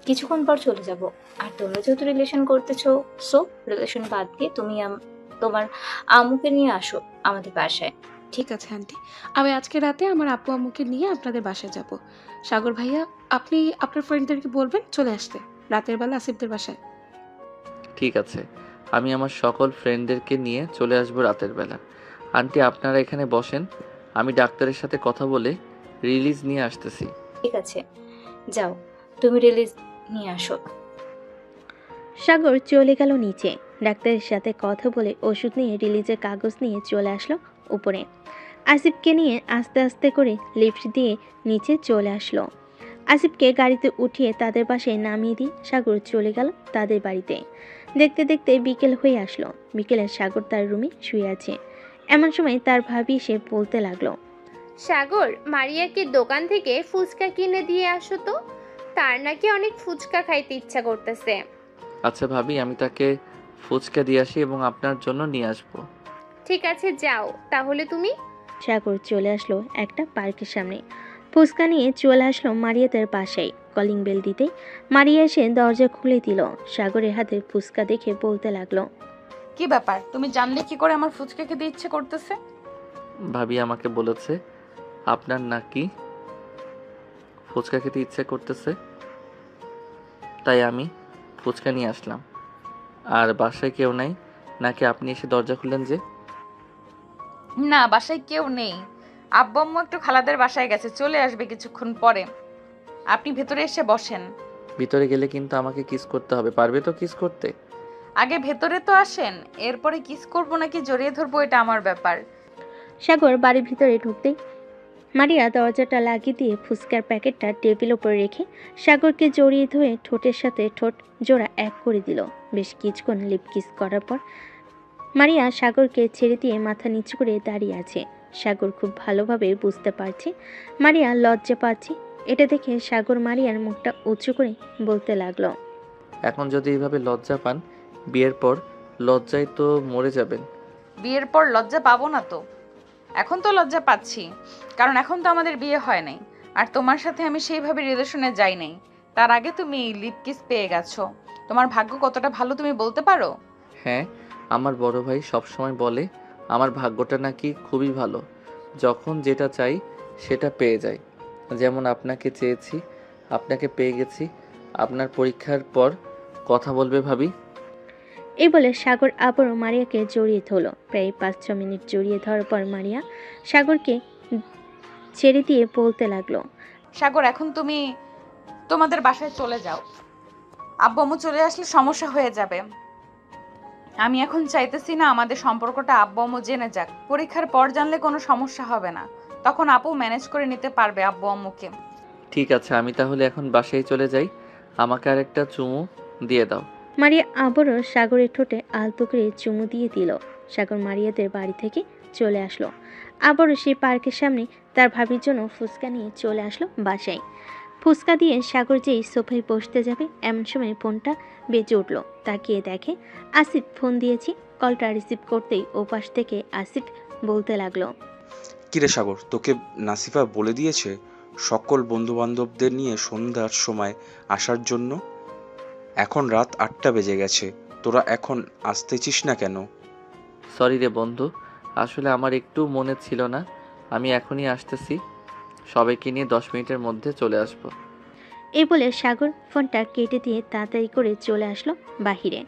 কিছুক্ষণ পর চলে যাব। আর তোমরা যেহেতু রিলেশন করতেছো, সো রিলেশন বাদ দিয়ে তুমি তোমার আম্মুকে নিয়ে আসো আমাদের বাসায়। ঠিক আছে আন্টি, আমি আজকে রাতে আমার আপু আম্মুকে নিয়ে আপনাদের বাসায় যাব। সাগর ভাইয়া, আপনি আপনার ফ্রেন্ডদেরকে বলবেন চলে আসতে রাতের বেলা আসিফদের বাসায়। ঠিক আছে, আমি আমার সকল ফ্রেন্ডদেরকে নিয়ে চলে আসবো রাতের বেলা। আন্টি আপনারা এখানে বসেন, আমি ডাক্তারের সাথে কথা বলে রিলিজ নিয়ে আসতেছি। ঠিক আছে, যাও তুমি রিলিজ নিয়ে আসো। সাগর চলে গেল নিচে, ডাক্তারের সাথে কথা বলে ওষুধ নিয়ে রিলিজের কাগজ নিয়ে চলে আসলো উপরে। আসিফকে নিয়ে আস্তে আস্তে করে লিফট দিয়ে নিচে চলে আসলো। আসিফকে গাড়িতে উঠিয়ে তাদের বাসায় নামিয়ে দিয়ে সাগর চলে গেল তাদের বাড়িতে। দেখতে দেখতে বিকেল হয়ে আসলো। বিকেলে সাগর তার রুমে শুয়ে আছে। এমন সময় তার ভাবি এসে বলতে লাগলো, সাগর, মারিয়াকে দোকান থেকে ফুচকা কিনে দিয়ে আসো তো, তার নাকি অনেক ফুচকা খাইতে ইচ্ছা করতেছে। আচ্ছা ভাবি, আমি তাকে ফুচকা দিয়ে আসি এবং আপনার জন্য নিয়ে আসবো। ঠিক আছে, যাও তাহলে তুমি। সাগর চলে আসলো একটা পার্কের সামনে। ফুচকা নিয়ে চলে আসলো মারিয়াদের বাসায়। কলিং বেল দিতেই মারিয়া এসে দরজা খুলে দিল। সাগরের হাতে ফুচকা দেখে বলতে লাগলো, কি ব্যাপার, তুমি জানলে কি করে আমার ফুচকা খেতে ইচ্ছে করতেছে? ভাবি আমাকে বলেছে আপনার নাকি ফুচকা খেতে ইচ্ছে করতেছে, তাই আমি ফুচকা নিয়ে আসলাম। আর বাসায় কেউ নাই নাকি আপনি এসে দরজা খুললেন যে? না, বাসায় কেউ নেই। আব্বু আম্মু একটু খালাদের বাসায় গেছে, চলে আসবে কিছুক্ষণ পরে। আপনি ভেতরে এসে বসেন। ভিতরে গেলে কিন্তু আমাকে কিস করতে হবে, পারবে তো কিস করতে? আগে ভেতরে তো আসেন, এরপরে কিস করবো নাকি জড়িয়ে ধরবো এটা আমার ব্যাপার। সাগর বাড়ির ভিতরে ঢুকতেই মারিয়া দরজাটা লাগিয়ে দিয়ে ফুচকার প্যাকেটটা টেবিল উপরে রেখে সাগরকে জড়িয়ে ধরে ঠোঁটের সাথে ঠোঁট জোড়া এক করে দিল। বেশ কিছুক্ষণ লিপ কিস করার পর মারিয়া সাগরকে ছেড়ে দিয়ে মাথা নিচু করে দাঁড়িয়ে আছে। সাগর খুব ভালোভাবে বুঝতে পারছে মারিয়া লজ্জা পাচ্ছে। এটা দেখে সাগর মারিয়ার মুখটা উঁচু করে বলতে লাগলো, এখন যদি এইভাবে লজ্জা পান, বিয়ের পর লজ্জায় তো মরে যাবেন। বিয়ের পর লজ্জা পাবো না তো? এখন তো লজ্জা পাচ্ছি, কারণ এখন তো আমাদের বিয়ে হয় নাই, আর তোমার সাথে আমি সেইভাবে রিলেশনে যাই নাই। তার আগে তুমি লিপ কিস পেয়ে গেছো। তোমার ভাগ্য কতটা ভালো তুমি বলতে পারো? হ্যাঁ, আমার বড় ভাই সবসময় বলে আমার ভাগ্যটা নাকি খুবই ভালো, যখন যেটা চাই সেটা পেয়ে যাই। যেমন আপনাকে চেয়েছি, আপনাকে পেয়ে গেছি। আপনার পরীক্ষার পর কথা বলবে ভাবি। এই বলে সাগর আবারও মারিয়াকে জড়িয়ে ধরল। প্রায় 5-6 মিনিট জড়িয়ে ধরার পর মারিয়া সাগরকে ছেড়ে দিয়ে বলতে লাগলো, সাগর, এখন তুমি তোমাদের বাসায় চলে যাও। আব্বু আম্মু চলে আসলে সমস্যা হয়ে যাবে। আমি এখন চাইতেছি না আমাদের সম্পর্কটা আব্বু আম্মু জেনে যাক। পরীক্ষার পর জানলে কোনো সমস্যা হবে না, তখন আপু ম্যানেজ করে নিতে পারবে আব্বু আম্মুকে। ঠিক আছে, আমি তাহলে এখন বাসায় চলে যাই। আমাকে আরেকটা চুমু দিয়ে দাও। মারিয়া আবারও সাগরের ঠোঁটে আলতো করে চুমু দিয়ে দিল। সাগর মারিয়াদের বাড়ি থেকে চলে আসলো। আবারও সেই পার্কের সামনে তার ভাবির জন্য ফুচকা নিয়ে চলে আসলো বাসায়। ফুচকা দিয়ে সাগর যেই সোফায় বসতে যাবে এমন সময় ফোনটা বেজে উঠল। তাকিয়ে দেখে আসিফ ফোন দিয়েছি। কলটা রিসিভ করতেই ওপাশ থেকে আসিফ বলতে লাগলো, কিরে সাগর, তোকে নাসিফা বলে দিয়েছে সকল বন্ধুবান্ধবদের নিয়ে সন্ধ্যার সময় আসার জন্য? এখন রাত 8টা বেজে গেছে, তোরা এখন আসতেছিস না কেন? সরি রে বন্ধু, আসলে আমার একটু মনে ছিল না। আমি এখনই আসতেছি, সবাইকে নিয়ে 10 মিনিটের মধ্যে চলে আসব। এই বলে সাগর ফোনটা কেটে দিয়ে তাড়াতাড়ি করে চলে আসলো বাহিরে।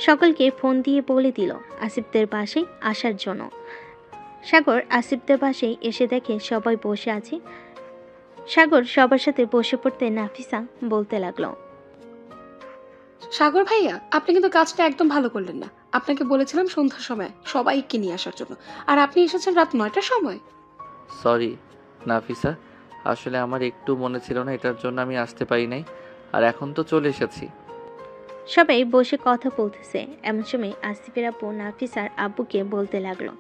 সকলকে ফোন দিয়ে বলে দিল আসিফদের বাসায় আসার জন্য। সাগর আসিফদের বাসায় এসে দেখে সবাই বসে আছে। সাগর সবার সাথে বসে পড়তে নাফিসা বলতে লাগলো, সাগর ভাইয়া, আপনি কিন্তু কাজটা একদম ভালো করলেন না। আপনাকে বলেছিলাম সন্ধ্যার সময় সবাইকে নিয়ে আসার জন্য, আর আপনি এসেছেন রাত 9টার সময়। সরি নাফিসা, আসলে আমার একটু মনে ছিল না, এটার জন্য আমি আসতে পারি নাই। আর এখন তো চলে এসেছি। সবাই বসে কথা বলতেছে এমন সময় আসিফের আপু নাফিসার আব্বুকে বলতে লাগলো,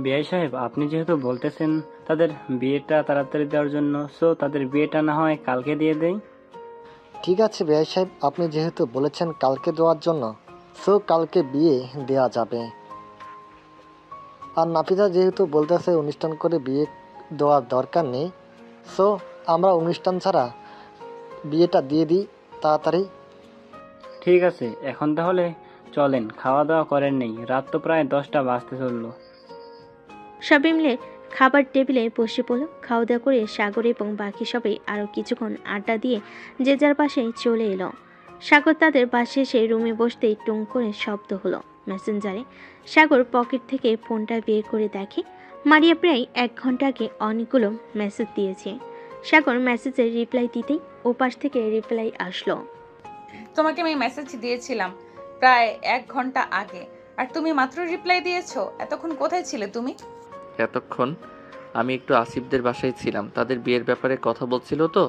বিআই সাহেব, আপনি যেহেতু বলতেছেন তাদের বিয়েটা তাড়াতাড়ি দেওয়ার জন্য, সো তাদের বিয়েটা না হয় কালকে দিয়ে দেই। ঠিক আছে বেয়াই সাহেব, আপনি যেহেতু বলেছেন কালকে দেওয়ার জন্য, সো কালকে বিয়ে দেওয়া যাবে। আর নাফিসা যেহেতু বলতেছে অনুষ্ঠান করে বিয়ে দেওয়ার দরকার নেই, সো আমরা অনুষ্ঠান ছাড়া বিয়েটা দিয়ে দিই তাড়াতাড়ি। ঠিক আছে, এখন তাহলে চলেন, খাওয়া দাওয়া করেন নেই, রাত তো প্রায় 10টা বাজতে চললো। সবাই মিলে খাবার টেবিলে বসে পড়ল। খাওয়া দাওয়া করে সাগর এবং বাকি সবাই আরও কিছুক্ষণ আড্ডা দিয়ে যে যার বাসায় চলে এলো। সাগর তাদের বাসে এসে রুমে বসতেই টুং করে শব্দ হলো মেসেঞ্জারে। সাগর পকেট থেকে ফোনটা বের করে দেখে মারিয়া প্রায় 1 ঘন্টা আগে অনেকগুলো মেসেজ দিয়েছে। সাগর মেসেজের রিপ্লাই দিতেই ওপাশ থেকে রিপ্লাই আসলো, তোমাকে আমি মেসেজ দিয়েছিলাম প্রায় 1 ঘন্টা আগে, আর তুমি মাত্র রিপ্লাই দিয়েছো। এতক্ষণ কোথায় ছিলে তুমি? এতক্ষণ আমি একটু আসিফদের বাসায় ছিলাম, তাদের বিয়ের ব্যাপারে কথা বলছিল তো,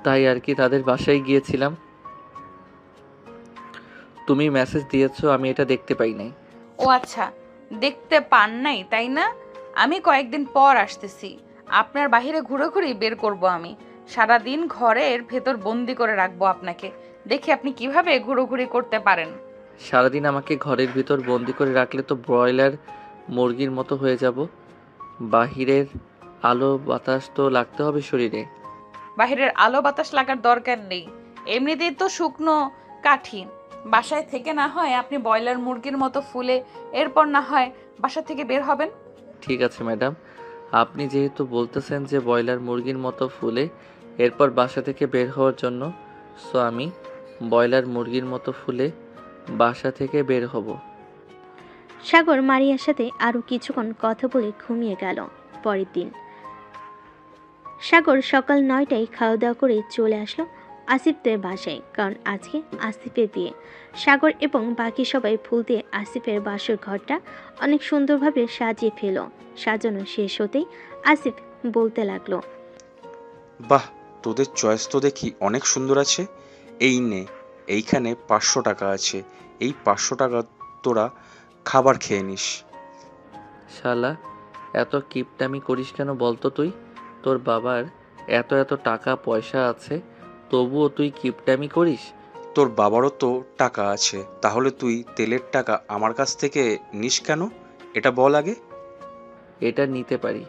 তাই আর কি তাদের বাসায় গিয়েছিলাম। তুমি মেসেজ দিয়েছো, আমি এটা দেখতে পাই নাই। ও আচ্ছা, দেখতে পান নাই তাই না? আমি কয়েকদিন পর আসতেছি, আপনার বাহিরে ঘুরে বের করব। আমি সারাদিন ঘরের ভেতর বন্দি করে রাখবো আপনাকে, দেখি আপনি কিভাবে ঘুরোঘুরি করতে পারেন। সারাদিন আমাকে ঘরের ভিতর বন্দি করে রাখলে তো ব্রয়লার মুরগির মতো হয়ে যাব। বাহিরের আলো বাতাস তো লাগতে হবে শরীরে। বাহিরের আলো বাতাস লাগার দরকার নেই, এমনিতেই তো শুকনো কাঠি। বাসায় থেকে না হয় আপনি ব্রয়লার মুরগির মতো ফুলে এরপর না হয় বাসা থেকে বের হবেন। ঠিক আছে ম্যাডাম, আপনি যেহেতু বলতেছেন যে ব্রয়লার মুরগির মতো ফুলে এরপর বাসা থেকে বের হওয়ার জন্য, সো আমি ব্রয়লার মুরগির মতো ফুলে বাসা থেকে বের হব। সাগর মারিয়ার সাথে আরও কিছুক্ষণ কথা বলে ঘুমিয়ে গেল। পরের দিন সাগর সকাল 9টায় খাওয়া দাওয়া করে চলে আসলো আসিফদের বাসায়, কারণ আজকে আসিফের বিয়ে। সাগর এবং বাকি সবাই ফুল দিয়ে আসিফের বাসর ঘরটা অনেক সুন্দরভাবে সাজিয়ে ফেল। সাজানো শেষ হতেই আসিফ বলতে লাগলো, বাহ, তোদের চয়েস তো দেখি অনেক সুন্দর আছে। এই নে, এইখানে 500 টাকা আছে, এই 500 টাকা তোরা খাবার খেয়ে নিস। শালা, এত কিপটামি করিস কেন বলতো তুই? তোর বাবার এত টাকা পয়সা আছে, তবুও তুই কিপটামি করিস? তোর বাবারও তো টাকা আছে, তাহলে তুই তেলের টাকা আমার কাছ থেকে নিস কেন? এটা বল আগে। এটা নিতে পারি,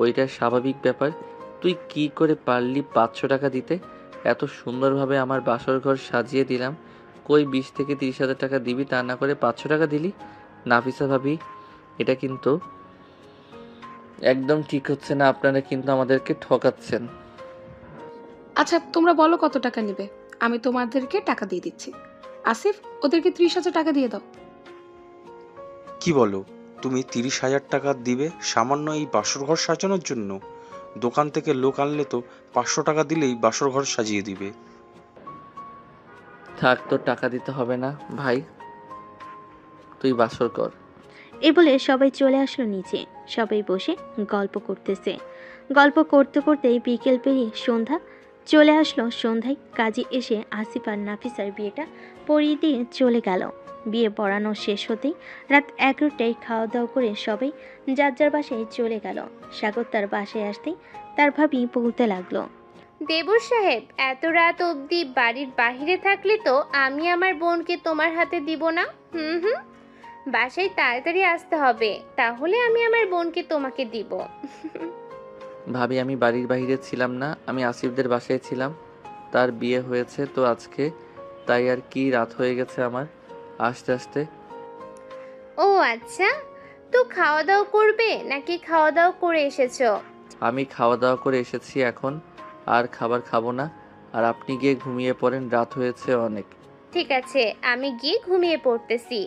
ওইটা স্বাভাবিক ব্যাপার। তুই কি করে পারলি 500 টাকা দিতে? এত সুন্দরভাবে আমার বাসর ঘর সাজিয়ে দিলাম, কই 20 থেকে 30,000 টাকা দিবি, তা না করে 500 টাকা দিলি? নাফিসা ভাবি, এটা কিন্তু একদম ঠিক হচ্ছে না, আপনারা কিন্তু আমাদেরকে ঠকাচ্ছেন। আচ্ছা, তোমরা বলো কত টাকা নেবে, আমি তোমাদেরকে টাকা দিয়ে দিচ্ছি। আসিফ, ওদেরকে 30,000 টাকা দিয়ে দাও। কি বলো, তুমি 30,000 টাকা দিবে সামান্য এই বাসর ঘর সাজানোর জন্য? দোকান থেকে লোক আনলে তো 500 টাকা দিলেই বাসর ঘর সাজিয়ে দিবে। থাক, তোর টাকা দিতে হবে না ভাই, তুই বাসর কর। এই বলে সবাই চলে আসলো নিচে। সবাই বসে গল্প করতেছে। গল্প করতে করতেই বিকেল পেরিয়ে সন্ধ্যা চলে আসলো। সন্ধ্যায় কাজী এসে আসিফ আর নাফিসার বিয়েটা পড়িয়ে দিয়ে চলে গেল। বিয়ে পড়ানো শেষ হতেই রাত 11টায় খাওয়া দাওয়া করে সবাই যার যার বাসায় চলে গেল। সাগর তার বাসায় আসতেই তার ভাবি বলতে লাগলো, দেবর সাহেব, এত রাত অবধি বাড়ির বাহিরে থাকলে তো আমি আমার বোনকে তোমার হাতে দিব না। বাসায় তাড়াতাড়ি আসতে হবে, তাহলে আমি আমার বোনকে তোমাকে দিব। ভাবি, আমি বাড়ির বাইরে ছিলাম না, আমি আসিফদের বাসায় ছিলাম। তার বিয়ে হয়েছে তো আজকে, তাই আর কি রাত হয়ে গেছে আমার আসতে আসতে। ও আচ্ছা, তো খাওয়া দাওয়া করবে নাকি খাওয়া দাওয়া করে এসেছো? আমি খাওয়া দাওয়া করে এসেছি, এখন আর খাবার খাবো না। আর আপনি গিয়ে ঘুমিয়ে পড়েন, রাত হয়েছে অনেক। ঠিক আছে, আমি গিয়ে ঘুমিয়ে পড়তেছি।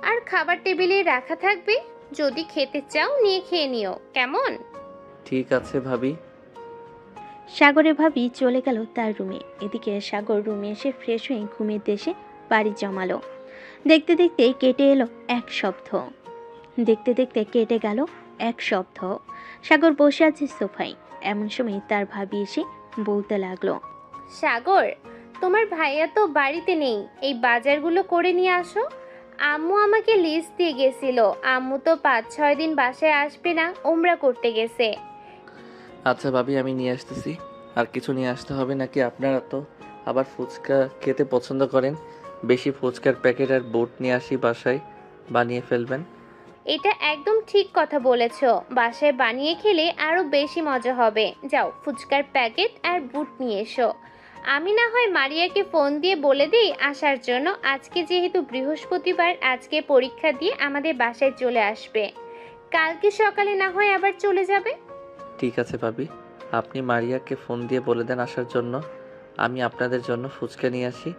আর খাবার টেবিলে রাখা থাকবে, যদি খেতে চাও নিয়ে খেয়ে নিও, কেমন? ঠিক আছে ভাবি। সাগরের ভাবি চলে গেল তার রুমে। এদিকে সাগর রুমে এসে ফ্রেশ হয়ে ঘুমের দেশে বাড়ি জমালো। দেখতে দেখতে কেটে এলো 1 সপ্তাহ। দেখতে দেখতে কেটে গেল 1 সপ্তাহ। সাগর বসে আছে সোফায়। এমন সময় তার ভাবি এসে বলতে লাগলো, সাগর, তোমার ভাইয়া তো বাড়িতে নেই, এই বাজারগুলো করে নিয়ে আসো। আম্মু আমাকে লিস্ট দিয়ে গেছিল, আম্মু তো 5-6 দিন বাসায় আসবে না, ওমরা করতে গেছে। আচ্ছা ভাবি, আমি নিয়ে আসতেছি। আর কিছু নিয়ে আসতে হবে নাকি? আপনারা তো আবার ফুচকা খেতে পছন্দ করেন। বেশি ফুচকার প্যাকেট আর বুট নিয়ে আসি, বাসায় বানিয়ে ফেলবেন। এটা একদম ঠিক কথা বলেছো, বাসায় বানিয়ে খেলে আরো বেশি মজা হবে। যাও ফুচকার প্যাকেট আর বুট নিয়ে এসো। আমি না হয় মারিয়াকে ফোন দিয়ে বলে দিই আসার জন্য। আজকে যেহেতু বৃহস্পতিবার, আজকে পরীক্ষা দিয়ে আমাদের বাসায় চলে আসবে, কালকে সকালে না হয় আবার চলে যাবে। ঠিক আছে ভাবি, আপনি মারিয়াকে ফোন দিয়ে বলে দেন আসার জন্য। আমি আপনাদের জন্য ফুচকা নিয়ে আসি।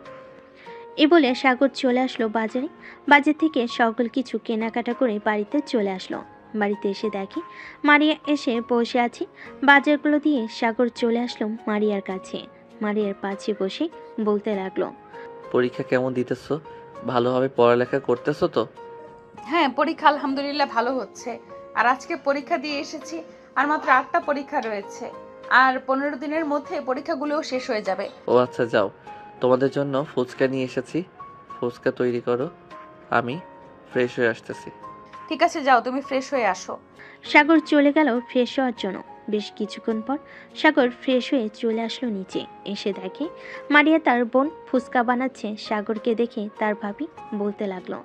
এ বলে সাগর চলে আসলো বাজারে। বাজার থেকে সকল কিছু কেনাকাটা করে বাড়িতে চলে আসলো। বাড়িতে এসে দেখে মারিয়া এসে বসে আছে। বাজারগুলো দিয়ে সাগর চলে আসলো মারিয়ার কাছে। মারিয়ার পাশে বসে বলতে লাগলো, পরীক্ষা কেমন দিতেছো? ভালোভাবে পড়ালেখা করতেছো তো? হ্যাঁ, পরীক্ষা আলহামদুলিল্লাহ ভালো হচ্ছে। আর আজকে পরীক্ষা দিয়ে এসেছি, আর মাত্র 8টা পরীক্ষা রয়েছে। আর 15 দিনের মধ্যে পরীক্ষাগুলোও শেষ হয়ে যাবে। ও আচ্ছা, যাও, তোমাদের জন্য ফুচকা নিয়ে এসেছি। ফুচকা তৈরি করো, আমি ফ্রেশ হয়ে আসতেছি। ঠিক আছে, যাও, তুমি ফ্রেশ হয়ে আসো। সাগর চলে গেল ফ্রেশ হওয়ার জন্য। বেশ কিছুক্ষণ পর সাগর ফ্রেশ হয়ে চলে আসলো নিচে। এসে দেখে মারিয়া তার বোন ফুচকা বানাচ্ছে। সাগরকে দেখে তার ভাবি বলতে লাগলো,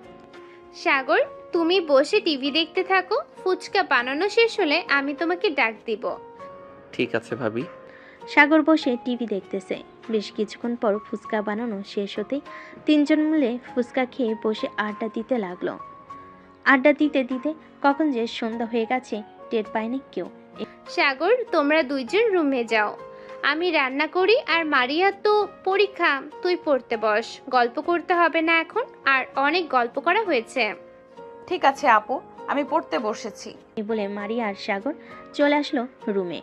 সাগর, তুমি বসে টিভি দেখতে থাকো, ফুচকা বানানো শেষ হলে আমি তোমাকে ডাক দিব। ঠিক আছে ভাবি। সাগর বসে টিভি দেখতেছে। বেশ কিছুক্ষণ পর ফুচকা বানানো শেষ হতেই তিনজন মিলে ফুচকা খেয়ে বসে আড্ডা দিতে লাগলো। আড্ডা দিতে দিতে কখন যে সন্ধ্যা হয়ে গেছে টের পায়নি কেউ। সাগর, তোমরা দুইজন রুমে যাও, আমি রান্না করি। আর মারিয়া তো পরীক্ষা, তুই পড়তে বস, গল্প করতে হবে না এখন, আর অনেক গল্প করা হয়েছে। ঠিক আছে আপু, আমি পড়তে বসেছি। এই বলে মারিয়া আর সাগর চলে আসলো রুমে।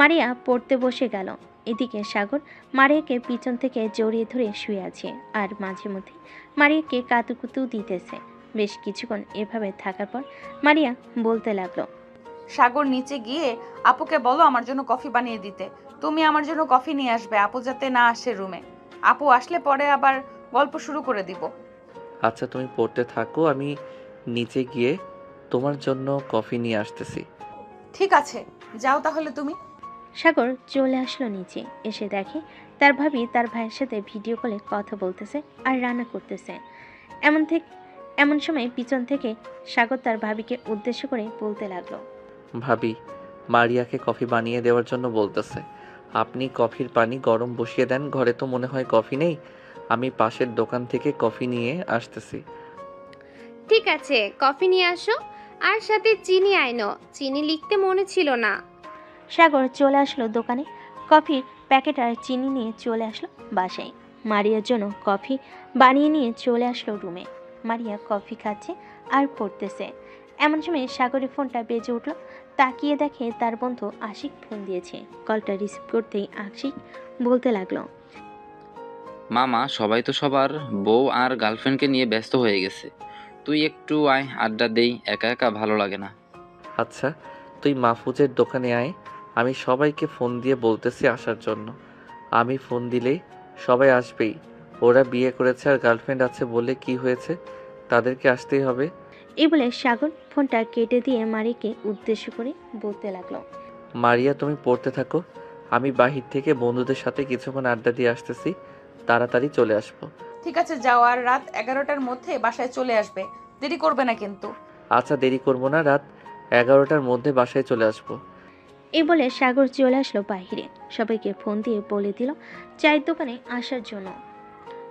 মারিয়া পড়তে বসে গেল। এদিকে সাগর মারিয়াকে পিছন থেকে জড়িয়ে ধরে শুয়ে আছে, আর মাঝে মধ্যে মারিয়াকে কাতুকুতু দিতেছে। বেশ কিছুক্ষণ এভাবে থাকার পর মারিয়া বলতে লাগলো, সাগর, নিচে গিয়ে আপুকে বলো আমার জন্য কফি বানিয়ে দিতে। তুমি আমার জন্য কফি নিয়ে আসবে, আপু যাতে না আসে রুমে। আপু আসলে পরে আবার গল্প শুরু করে দিব। আচ্ছা, তুমি পড়তে থাকো, আমি নিচে গিয়ে তোমার জন্য কফি নিয়ে আসতেছি। ঠিক আছে, যাও তাহলে তুমি। সাগর চলে আসলো নিচে। এসে দেখে তার ভাবি তার ভাইয়ের সাথে ভিডিও কলে কথা বলতেছে আর রান্না করতেছে। এমন সময় পিছন থেকে সাগর তার ভাবিকে উদ্দেশ্য করে বলতে লাগলো, ভাবি, মারিয়াকে কফি বানিয়ে দেওয়ার জন্য বলতেছে। আপনি কফির পানি গরম বসিয়ে দেন। ঘরে তো মনে হয় কফি নেই, আমি পাশের দোকান থেকে কফি নিয়ে আসতেছি। ঠিক আছে, কফি নিয়ে আসো, আর সাথে চিনি আইনো, চিনি লিখতে মনে ছিল না। সাগর চলে আসলো দোকানে। কফির প্যাকেট আর চিনি নিয়ে চলে আসলো বাসায়। মারিয়ার জন্য কফি বানিয়ে নিয়ে চলে আসলো রুমে। মারিয়া কফি খাচ্ছে আর পড়তেছে। এমন সময় সাগরের ফোনটা বেজে উঠল। তাকিয়ে দেখে তার বন্ধু আশিক ফোন দিয়েছে। কলটা রিসিভ করতেই আশিক বলতে লাগলো, মামা, সবাই তো সবার বউ আর গার্লফ্রেন্ডকে নিয়ে ব্যস্ত হয়ে গেছে, তুই একটু আয়, আড্ডা দেই, একা একা ভালো লাগে না। আচ্ছা, তুই মাহফুজের দোকানে আয়, আমি সবাইকে ফোন দিয়ে বলতেছি আসার জন্য। আমি ফোন দিলেই সবাই আসবেই। ওরা বিয়ে করেছে আর গার্লফ্রেন্ড আছে বলে কি হয়েছে, তাদেরকে আসতেই হবে। এই বলে সাগর ফোনটা কেটে দিয়ে মারিয়াকে উদ্দেশ্য করে বলতে লাগলো, মারিয়া, তুমি পড়তে থাকো, আমি বাহির থেকে বন্ধুদের সাথে কিছুক্ষণ আড্ডা দিয়ে আসতেছি, তাড়াতাড়ি চলে আসবো। ঠিক আছে, যাও, আর রাত 11টার মধ্যে বাসায় চলে আসবে, দেরি করবে না কিন্তু। আচ্ছা, দেরি করবো না, রাত 11টার মধ্যে বাসায় চলে আসবো। এই বলে সাগর চলে আসলো বাহিরে। সবাইকে ফোন দিয়ে বলে দিল চায়ের দোকানে আসার জন্য।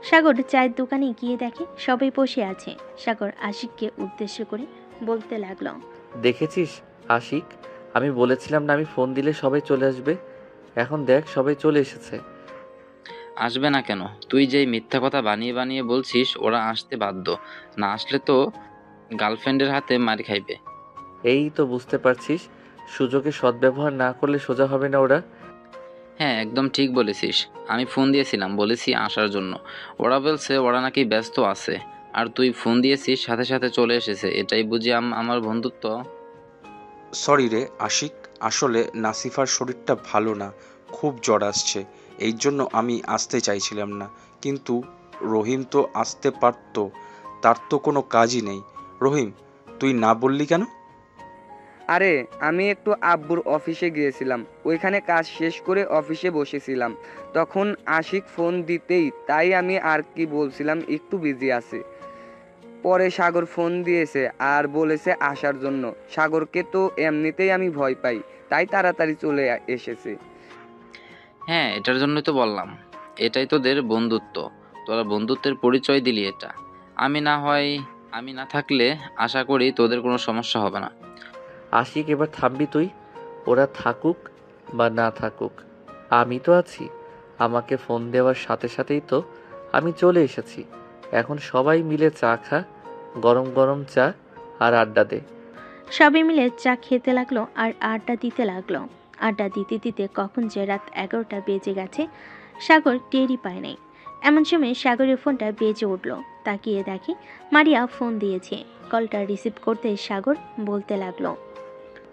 সাগর চায়ের দোকানে গিয়ে দেখে সবাই বসে আছে। সাগর আশিককে উদ্দেশ্য করে বলতে লাগলো, দেখেছিস আশিক, আমি বলেছিলাম না আমি ফোন দিলে সবাই চলে আসবে, এখন দেখ সবাই চলে এসেছে। আসবে না কেন? তুই যেই মিথ্যা কথা বানিয়ে বানিয়ে বলছিস, ওরা আসতে বাধ্য, না আসলে তো গার্লফ্রেন্ডের হাতে মারি খাইবে। এই তো বুঝতে পারছিস, সুযোগে সদ্ব্যবহার না করলে সোজা হবে না ওরা। হ্যাঁ, একদম ঠিক বলেছিস। আমি ফোন দিয়েছিলাম, বলেছি আসার জন্য, ওরা বলছে ওরা নাকি ব্যস্ত আছে, আর তুই ফোন দিয়েছিস সাথে সাথে চলে এসেছে, এটাই বুঝি আমার বন্ধুত্ব? সরি রে আশিক, আসলে নাসিফার শরীরটা ভালো না, খুব জ্বর আসছে, এই জন্য আমি আসতে চাইছিলাম না, কিন্তু রহিম তো আসতে পারতো, তার তো কোনো কাজই নেই। রহিম, তুই না বললি কেন? আরে আমি একটু আব্বুর অফিসে গিয়েছিলাম, ওইখানে কাজ শেষ করে অফিসে বসেছিলাম, তখন আশিক ফোন দিতেই, তাই আমি আর কি বলছিলাম একটু বিজি আছি। পরে সাগর ফোন দিয়েছে আর বলেছে আসার জন্য। সাগরকে তো এমনিতেই আমি ভয় পাই, তাই তাড়াতাড়ি চলে এসেছি। হ্যাঁ, এটার জন্যই তো বললাম, এটাই তোদের বন্ধুত্ব। তোরা বন্ধুত্বের পরিচয় দিলি এটা। আমি না থাকলে আশা করি তোদের কোনো সমস্যা হবে না। আশিক, এবার থামবি তুই? ওরা থাকুক বা না থাকুক, আমি তো আছি। আমাকে ফোন দেওয়ার সাথে সাথেই তো আমি চলে এসেছি। এখন সবাই মিলে চা খা, গরম গরম চা, আর আড্ডা দে। সবাই মিলে চা খেতে লাগলো আর আড্ডা দিতে লাগলো। আড্ডা দিতে দিতে কখন যে রাত 11টা বেজে গেছে সাগর টেরই পায় নাই। এমন সময় সাগরের ফোনটা বেজে উঠল। তাকিয়ে দেখে মারিয়া ফোন দিয়েছে। কলটা রিসিভ করতে সাগর বলতে লাগলো,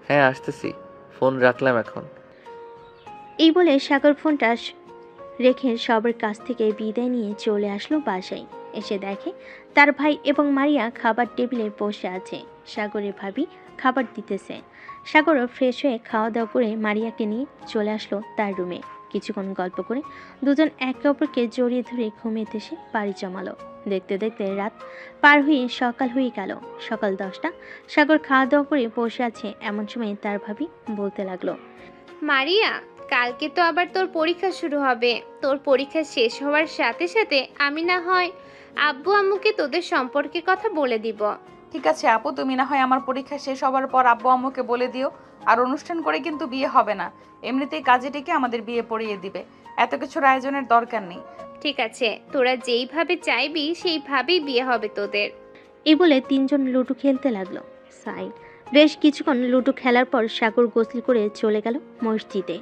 হ্যাঁ আসতেছি, ফোন রাখলাম এখন। এই বলে সাগর ফোনটা রেখে সবার কাছ থেকে বিদায় নিয়ে চলে আসলো বাসায়। এসে দেখে তার ভাই এবং মারিয়া খাবার টেবিলে বসে আছে। সাগরের ভাবি খাবার দিতেছে। সাগরও ফ্রেশ হয়ে খাওয়া দাওয়া করে মারিয়াকে নিয়ে চলে আসলো তার রুমে। কিছুক্ষণ গল্প করে দুজন একে অপরকে জড়িয়ে ধরে ঘুমিয়ে এসে বাড়ি জমালো। দেখতে দেখতে রাত পার হয়ে সকাল হয়ে গেল। সকাল 10টা। সাগর খাওয়া দাওয়া করে বসে আছে। এমন সময় তার ভাবি বলতে লাগলো, মারিয়া, কালকে তো আবার তোর পরীক্ষা শুরু হবে। তোর পরীক্ষা শেষ হওয়ার সাথে সাথে আমি না হয় আব্বু আম্মুকে তোদের সম্পর্কের কথা বলে দিব। ঠিক আছে আপু, তুমি না হয় আমার পরীক্ষা শেষ হওয়ার পর আব্বু আম্মুকে বলে দিও। আর অনুষ্ঠান করে কিন্তু বিয়ে হবে না, এমনিতেই কাজে ডেকে আমাদের বিয়ে পড়িয়ে দিবে। এত কিছুর আয়োজনের দরকার নেই। ঠিক আছে, তোরা যেইভাবে চাইবি সেইভাবেই বিয়ে হবে তোদের। এই বলে তিনজন লুডো খেলতে লাগলো। বেশ কিছুক্ষণ লুডো খেলার পর সাগর গোসল করে চলে গেল মসজিদে।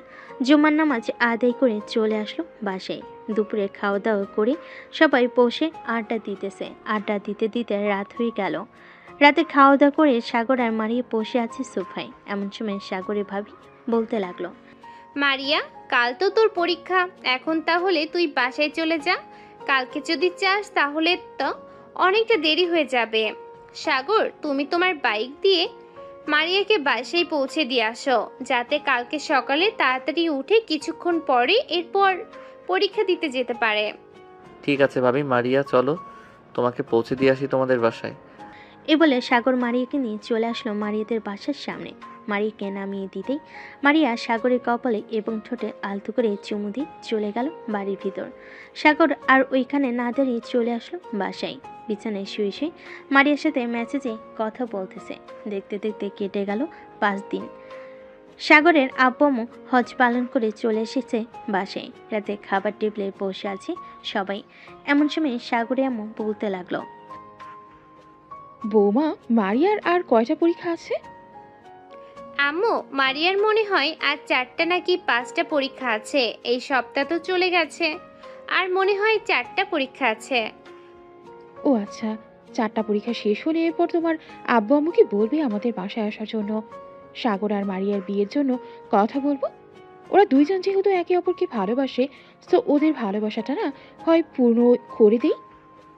জুমার নামাজ আদায় করে চলে আসলো বাসায়। দুপুরে খাওয়া দাওয়া করে সবাই বসে আড্ডা দিতেছে। আড্ডা দিতে দিতে রাত হয়ে গেল। রাতে খাওয়া দাওয়া করে সাগর আর মারিয়া বসে আছে সোফায়। এমন সময় সাগরে ভাবি বলতে লাগলো, মারিয়া, কাল তো তোর পরীক্ষা, এখন তাহলে তুই বাসায় চলে যা। কালকে যদি চাস তাহলে তো অনেকটা দেরি হয়ে যাবে। সাগর, তুমি তোমার বাইক দিয়ে মারিয়াকে বাসায় পৌঁছে দিয়ে আসো, যাতে কালকে সকালে তাড়াতাড়ি উঠে কিছুক্ষণ পরে এরপর পরীক্ষা দিতে যেতে পারে। ঠিক আছে ভাবি, মারিয়া চলো তোমাকে পৌঁছে দিয়ে আসি তোমাদের বাসায়। এ বলে সাগর মারিয়াকে নিয়ে চলে আসলো মারিয়াদের বাসার সামনে। মারিয়াকে নামিয়ে দিতেই মারিয়া সাগরের কপালে এবং ঠোঁটে আলতো করে চুমু দিয়ে চলে গেল বাড়ির ভিতর। সাগর আর ওইখানে না দাঁড়িয়ে চলে আসলো বাসায়। বিছানায় শুয়ে শুয়ে মারিয়ার সাথে মেসেজে কথা বলতেছে। দেখতে দেখতে কেটে গেল 5 দিন। সাগরের আব্বু আম্মু হজ পালন করে চলে এসেছে বাসায়। রাতে খাবার টেবিলে বসে আছে সবাই। এমন সময় সাগরের আম্মু বলতে লাগলো, বৌমা, মারিয়ার আর কয়টা পরীক্ষা আছে? আম্মু, মারিয়ার মনে হয় আজ 4টা নাকি 5টা পরীক্ষা আছে। এই সপ্তাহ তো চলে গেছে, আর মনে হয় 4টা পরীক্ষা আছে। ও আচ্ছা, 4টা পরীক্ষা শেষ হলে এরপর তোমার আব্বু আম্মুকে বলবে আমাদের বাসায় আসার জন্য। সাগর আর মারিয়ার বিয়ের জন্য কথা বলবো। ওরা দুইজন যেহেতু একে অপরকে ভালোবাসে, তো ওদের ভালোবাসাটা না হয় পূর্ণ করে দেই।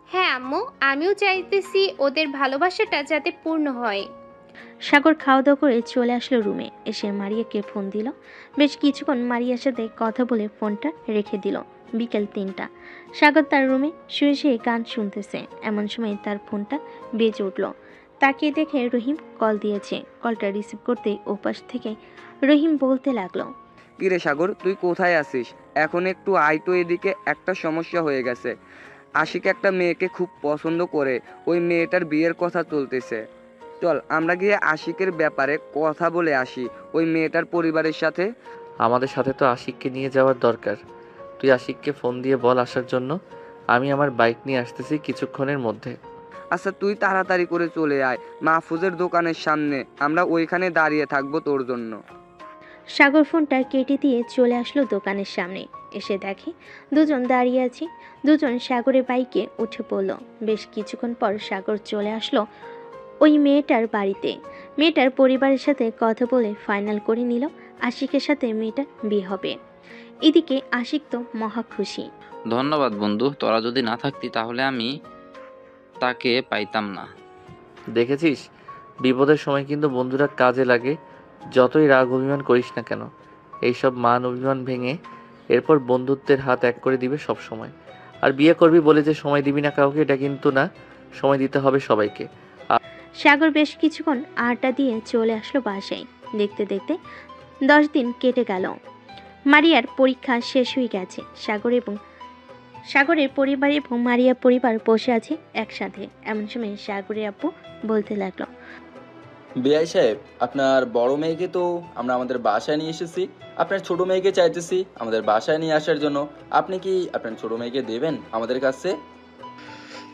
হ্যাঁ আম্মু, আমিও চাইতেছি ওদের ভালোবাসাটা যাতে পূর্ণ হয়। সাগর খাওয়া দাওয়া করে চলে আসলো রুমে। এসে মারিয়াকে ফোন দিল। বেশ কিছুক্ষণ মারিয়ার সাথে কথা বলে ফোনটা রেখে দিল। বিকেল 3টা। সাগর তার রুমে শুয়ে শুয়ে গান শুনতেছে। এমন সময় তার ফোনটা বেজে উঠল। তাকিয়ে দেখে রহিম কল দিয়েছে। কলটা রিসিভ করতেই ওপাশ থেকে রহিম বলতে লাগলো, কিরে সাগর, তুই কোথায় আছিস? এখন একটু আয় তো এদিকে, একটা সমস্যা হয়ে গেছে। আশিক একটা মেয়েকে খুব পছন্দ করে, ওই মেয়েটার বিয়ের কথা চলতেছে। চল আমরা গিয়ে আশিকের ব্যাপারে কথা বলে আসি ওই মেয়েটার পরিবারের সাথে। আমাদের সাথে তো আশিককে নিয়ে যাওয়ার দরকার। তুই আশিককে ফোন দিয়ে বল আসার জন্য। আমি আমার বাইক নিয়ে আসতেছি কিছুক্ষণের মধ্যে। আচ্ছা, তুই তাড়াতাড়ি করে চলে আয় মাহফুজের দোকানের সামনে, আমরা ওইখানে দাঁড়িয়ে থাকবো তোর জন্য। সাগর ফোনটা কেটে দিয়ে চলে আসলো দোকানের সামনে। এসে দেখে দুজন দাঁড়িয়ে আছে। দুজন সাগরের বাইকে উঠে পড়ল। বেশ কিছুক্ষণ পর সাগর চলে আসলো ওই মেয়েটার বাড়িতে। মেয়েটার পরিবারের সাথে কথা বলে ফাইনাল করে নিল আশিকের সাথে মেয়েটার বিয়ে হবে। এদিকে আশিক তো মহা খুশি। ধন্যবাদ বন্ধু, তোরা যদি না থাকতি তাহলে আমি তাকে পাইতাম না। দেখেছিস, বিপদের সময় কিন্তু বন্ধুরা কাজে লাগে। যতই রাগ অভিমান করিস না কেন, এইসব মান অভিমান ভেঙে এরপর বন্ধুত্বের হাত এক করে দিবে সব সময়। আর বিয়ে করবি বলে যে সময় দিবি না কাউকে, এটা কিন্তু না, সময় দিতে হবে সবাইকে। সাগর বেশ কিছুক্ষণ আড্ডা দিয়ে চলে আসলো বাসায়। দেখতে দেখতে 10 দিন কেটে গেল। মারিয়ার পরীক্ষা শেষ হয়ে গেছে। সাগরের পরিবার এবং মারিয়ার পরিবার বসে আছে একসাথে। এমন সময় সাগরের আব্বু বলতে লাগলো, বিআই সাহেব, আপনার বড় মেয়েকে তো আমরা আমাদের বাসায় নিয়ে এসেছি, আপনার ছোট মেয়েকে চাইতেছি আমাদের বাসায় নিয়ে আসার জন্য। আপনি কি আপনার ছোট মেয়েকে দেবেন আমাদের কাছে?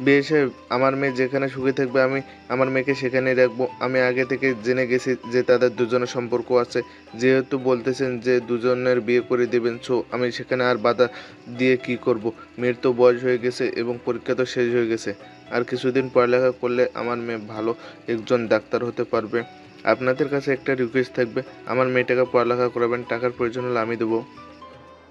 বিয়ে সাহেব, আমার মেয়ে যেখানে সুখে থাকবে আমি আমার মেয়েকে সেখানেই রাখবো। আমি আগে থেকে জেনে গেছি যে তাদের দুজনের সম্পর্ক আছে। যেহেতু বলতেছেন যে দুজনের বিয়ে করে দেবেন, সো আমি সেখানে আর বাধা দিয়ে কি করব। মেয়ের তো বয়স হয়ে গেছে এবং পরীক্ষা তো শেষ হয়ে গেছে। আর কিছুদিন পড়ালেখা করলে আমার মেয়ে ভালো একজন ডাক্তার হতে পারবে। আপনাদের কাছে একটা রিকোয়েস্ট থাকবে, আমার মেয়েটাকে পড়ালেখা করাবেন, টাকার প্রয়োজন হলে আমি দেবো।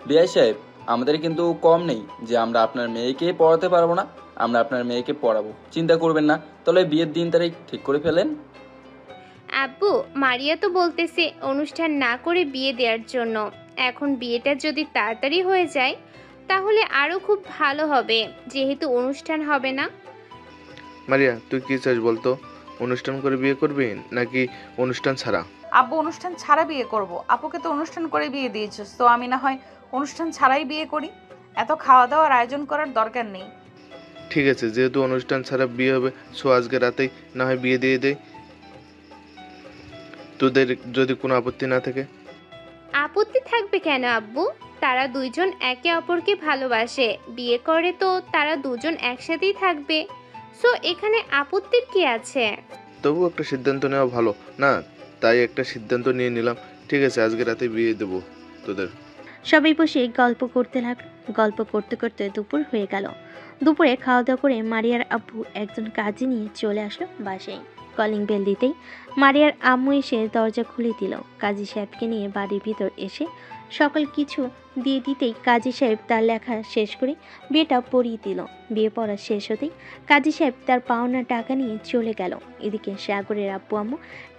বিআই সাহেব, আমাদের কিন্তু কম নেই যে আমরা আপনার মেয়েকে পড়াতে পারবো না। আমরা আপনার মেয়েকে পড়াবো, চিন্তা করবেন না। তাহলে বিয়ের দিন তারিখ ঠিক করে ফেলেন। আব্বু, মারিয়া তো বলতেছে অনুষ্ঠান না করে বিয়ে দেওয়ার জন্য। এখন বিয়েটা যদি তাড়াতাড়ি হয়ে যায় তাহলে আরো খুব ভালো হবে, যেহেতু অনুষ্ঠান হবে না। মারিয়া, তুই কি চাস বলতো? অনুষ্ঠান করে বিয়ে করবি নাকি অনুষ্ঠান ছাড়া? আব্বু, অনুষ্ঠান ছাড়া বিয়ে করব। আপুকে তো অনুষ্ঠান করে বিয়ে দিয়েছিস, তো আমি না হয় অনুষ্ঠান ছাড়াই বিয়ে করি। এত খাওয়া দাওয়ার আয়োজন করার দরকার নেই। ঠিক আছে, যেহেতু অনুষ্ঠান ছাড়া বিয়ে হবে, সো আজকে রাতেই না হয় বিয়ে দিয়ে দেই, তোদের যদি কোনো আপত্তি না থাকে। আপত্তি থাকবে কেন আব্বু? তারা দুইজন একে অপরকে ভালোবাসে, বিয়ে করে তো তারা দুজন একসাথেই থাকবে। সো এখানে আপত্তির কি আছে? তবু একটা সিদ্ধান্ত নেওয়া ভালো না, তাই একটা সিদ্ধান্ত নিয়ে নিলাম। ঠিক আছে, আজকে রাতে বিয়ে দেবো তোদের। সবাই বসে গল্প করতে লাগলো। গল্প করতে করতে দুপুর হয়ে গেল। দুপুরে খাওয়া দাওয়া করে মারিয়ার আব্বু একজন কাজে নিয়ে চলে আসলো বাসায়। কলিং বেল দিতেই মারিয়ার আম্মু এসে দরজা খুলে দিল। কাজী সাহেবকে নিয়ে বাড়ির ভিতর এসে সকল কিছু দিয়ে দিতেই কাজী সাহেব তার লেখা শেষ করে বিয়েটা পড়িয়ে দিল। বিয়ে পড়া শেষ হতেই কাজী সাহেব তার পাওনা টাকা নিয়ে চলে গেল। এদিকে সাগরের আব্বু আম্মু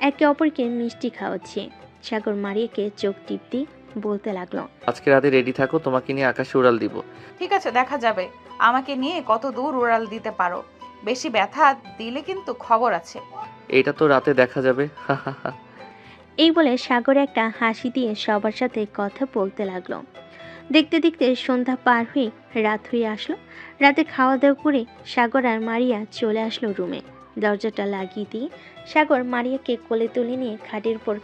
একে অপরকে মিষ্টি খাওয়াচ্ছে। সাগর মারিয়াকে চোখ টিপ দিয়ে বলতে লাগলো, আজকে রাতে রেডি থাকো, তোমাকে নিয়ে আকাশে উড়াল দিব। ঠিক আছে, দেখা যাবে আমাকে নিয়ে কত দূর উড়াল দিতে পারো। বেশি ব্যথা দিলে কিন্তু খবর আছে। এটা তো রাতে দেখা যাবে। এই বলে সাগর একটা হাসি দিয়ে সবার সাথে কথা বলতে লাগলো। দেখতে দেখতে সন্ধ্যা পার হয়ে রাত হয়ে আসলো। রাতে খাওয়া দাওয়া করে সাগর আর মারিয়া চলে আসলো রুমে। দরজাটা লাগিয়ে দিয়ে সাগর মারিয়াকে কোলে তুলে নিয়ে খাটের উপর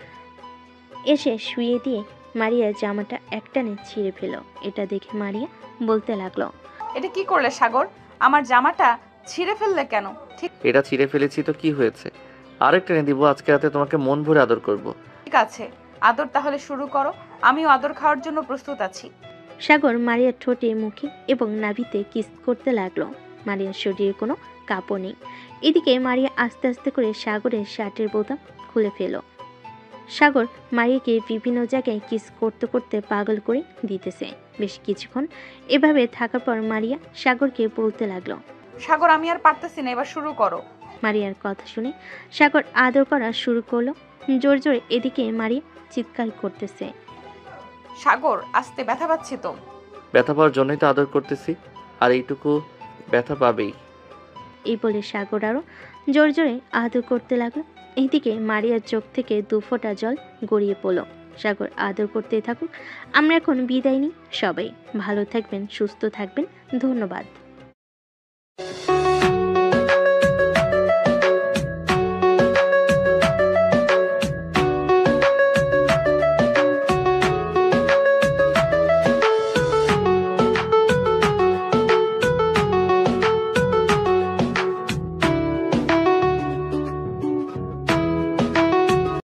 এসে শুয়ে দিয়ে মারিয়ার জামাটা একটানে ছিঁড়ে ফেলো। এটা দেখে মারিয়া বলতে লাগলো, এটা কি করলে সাগর? আমার জামাটা ছিঁড়ে ফেললে কেন? এটা ছিঁড়ে ফেলেছি তো কি হয়েছে, আরেকটা এনে দিব। আজকে রাতে তোমাকে মন ভরে আদর করব। ঠিক আছে, আদর তাহলে শুরু করো। আমিও আদর খাওয়ার জন্য প্রস্তুত আছি। সাগর মারিয়ার ঠোঁটে, মুখে এবং নাভিতে কিস করতে লাগলো। মারিয়ার শরীরে কোনো কাপড় নেই। এদিকে মারিয়া আস্তে আস্তে করে সাগরের শার্টের বোতাম খুলে ফেলো। সাগর মারিয়াকে বিভিন্ন জায়গায় কিস করতে করতে পাগল করে দিতেছে। বেশ কিছুক্ষণ এভাবে থাকার পর মারিয়া সাগরকে বলতে লাগলো, সাগর, আমি আর পারতেছি না, এবার শুরু করো। মারিয়ার কথা শুনে সাগর আদর করা শুরু করলো জোর জোরে। এদিকে মারিয়া চিৎকার করতেছে, সাগর আস্তে, ব্যথা পাচ্ছি তো। ব্যথা পাওয়ার জন্যই তো আদর করতেছি, আর এইটুকু ব্যথা পাবেই। এই বলে সাগর আরো জোর জোরে আদর করতে লাগলো। এইদিকে মারিয়ার চোখ থেকে 2 ফোঁটা জল গড়িয়ে পড়লো। সাগর আদর করতে থাকুক। আমরা এখন বিদায় নিই। সবাই ভালো থাকবেন, সুস্থ থাকবেন। ধন্যবাদ।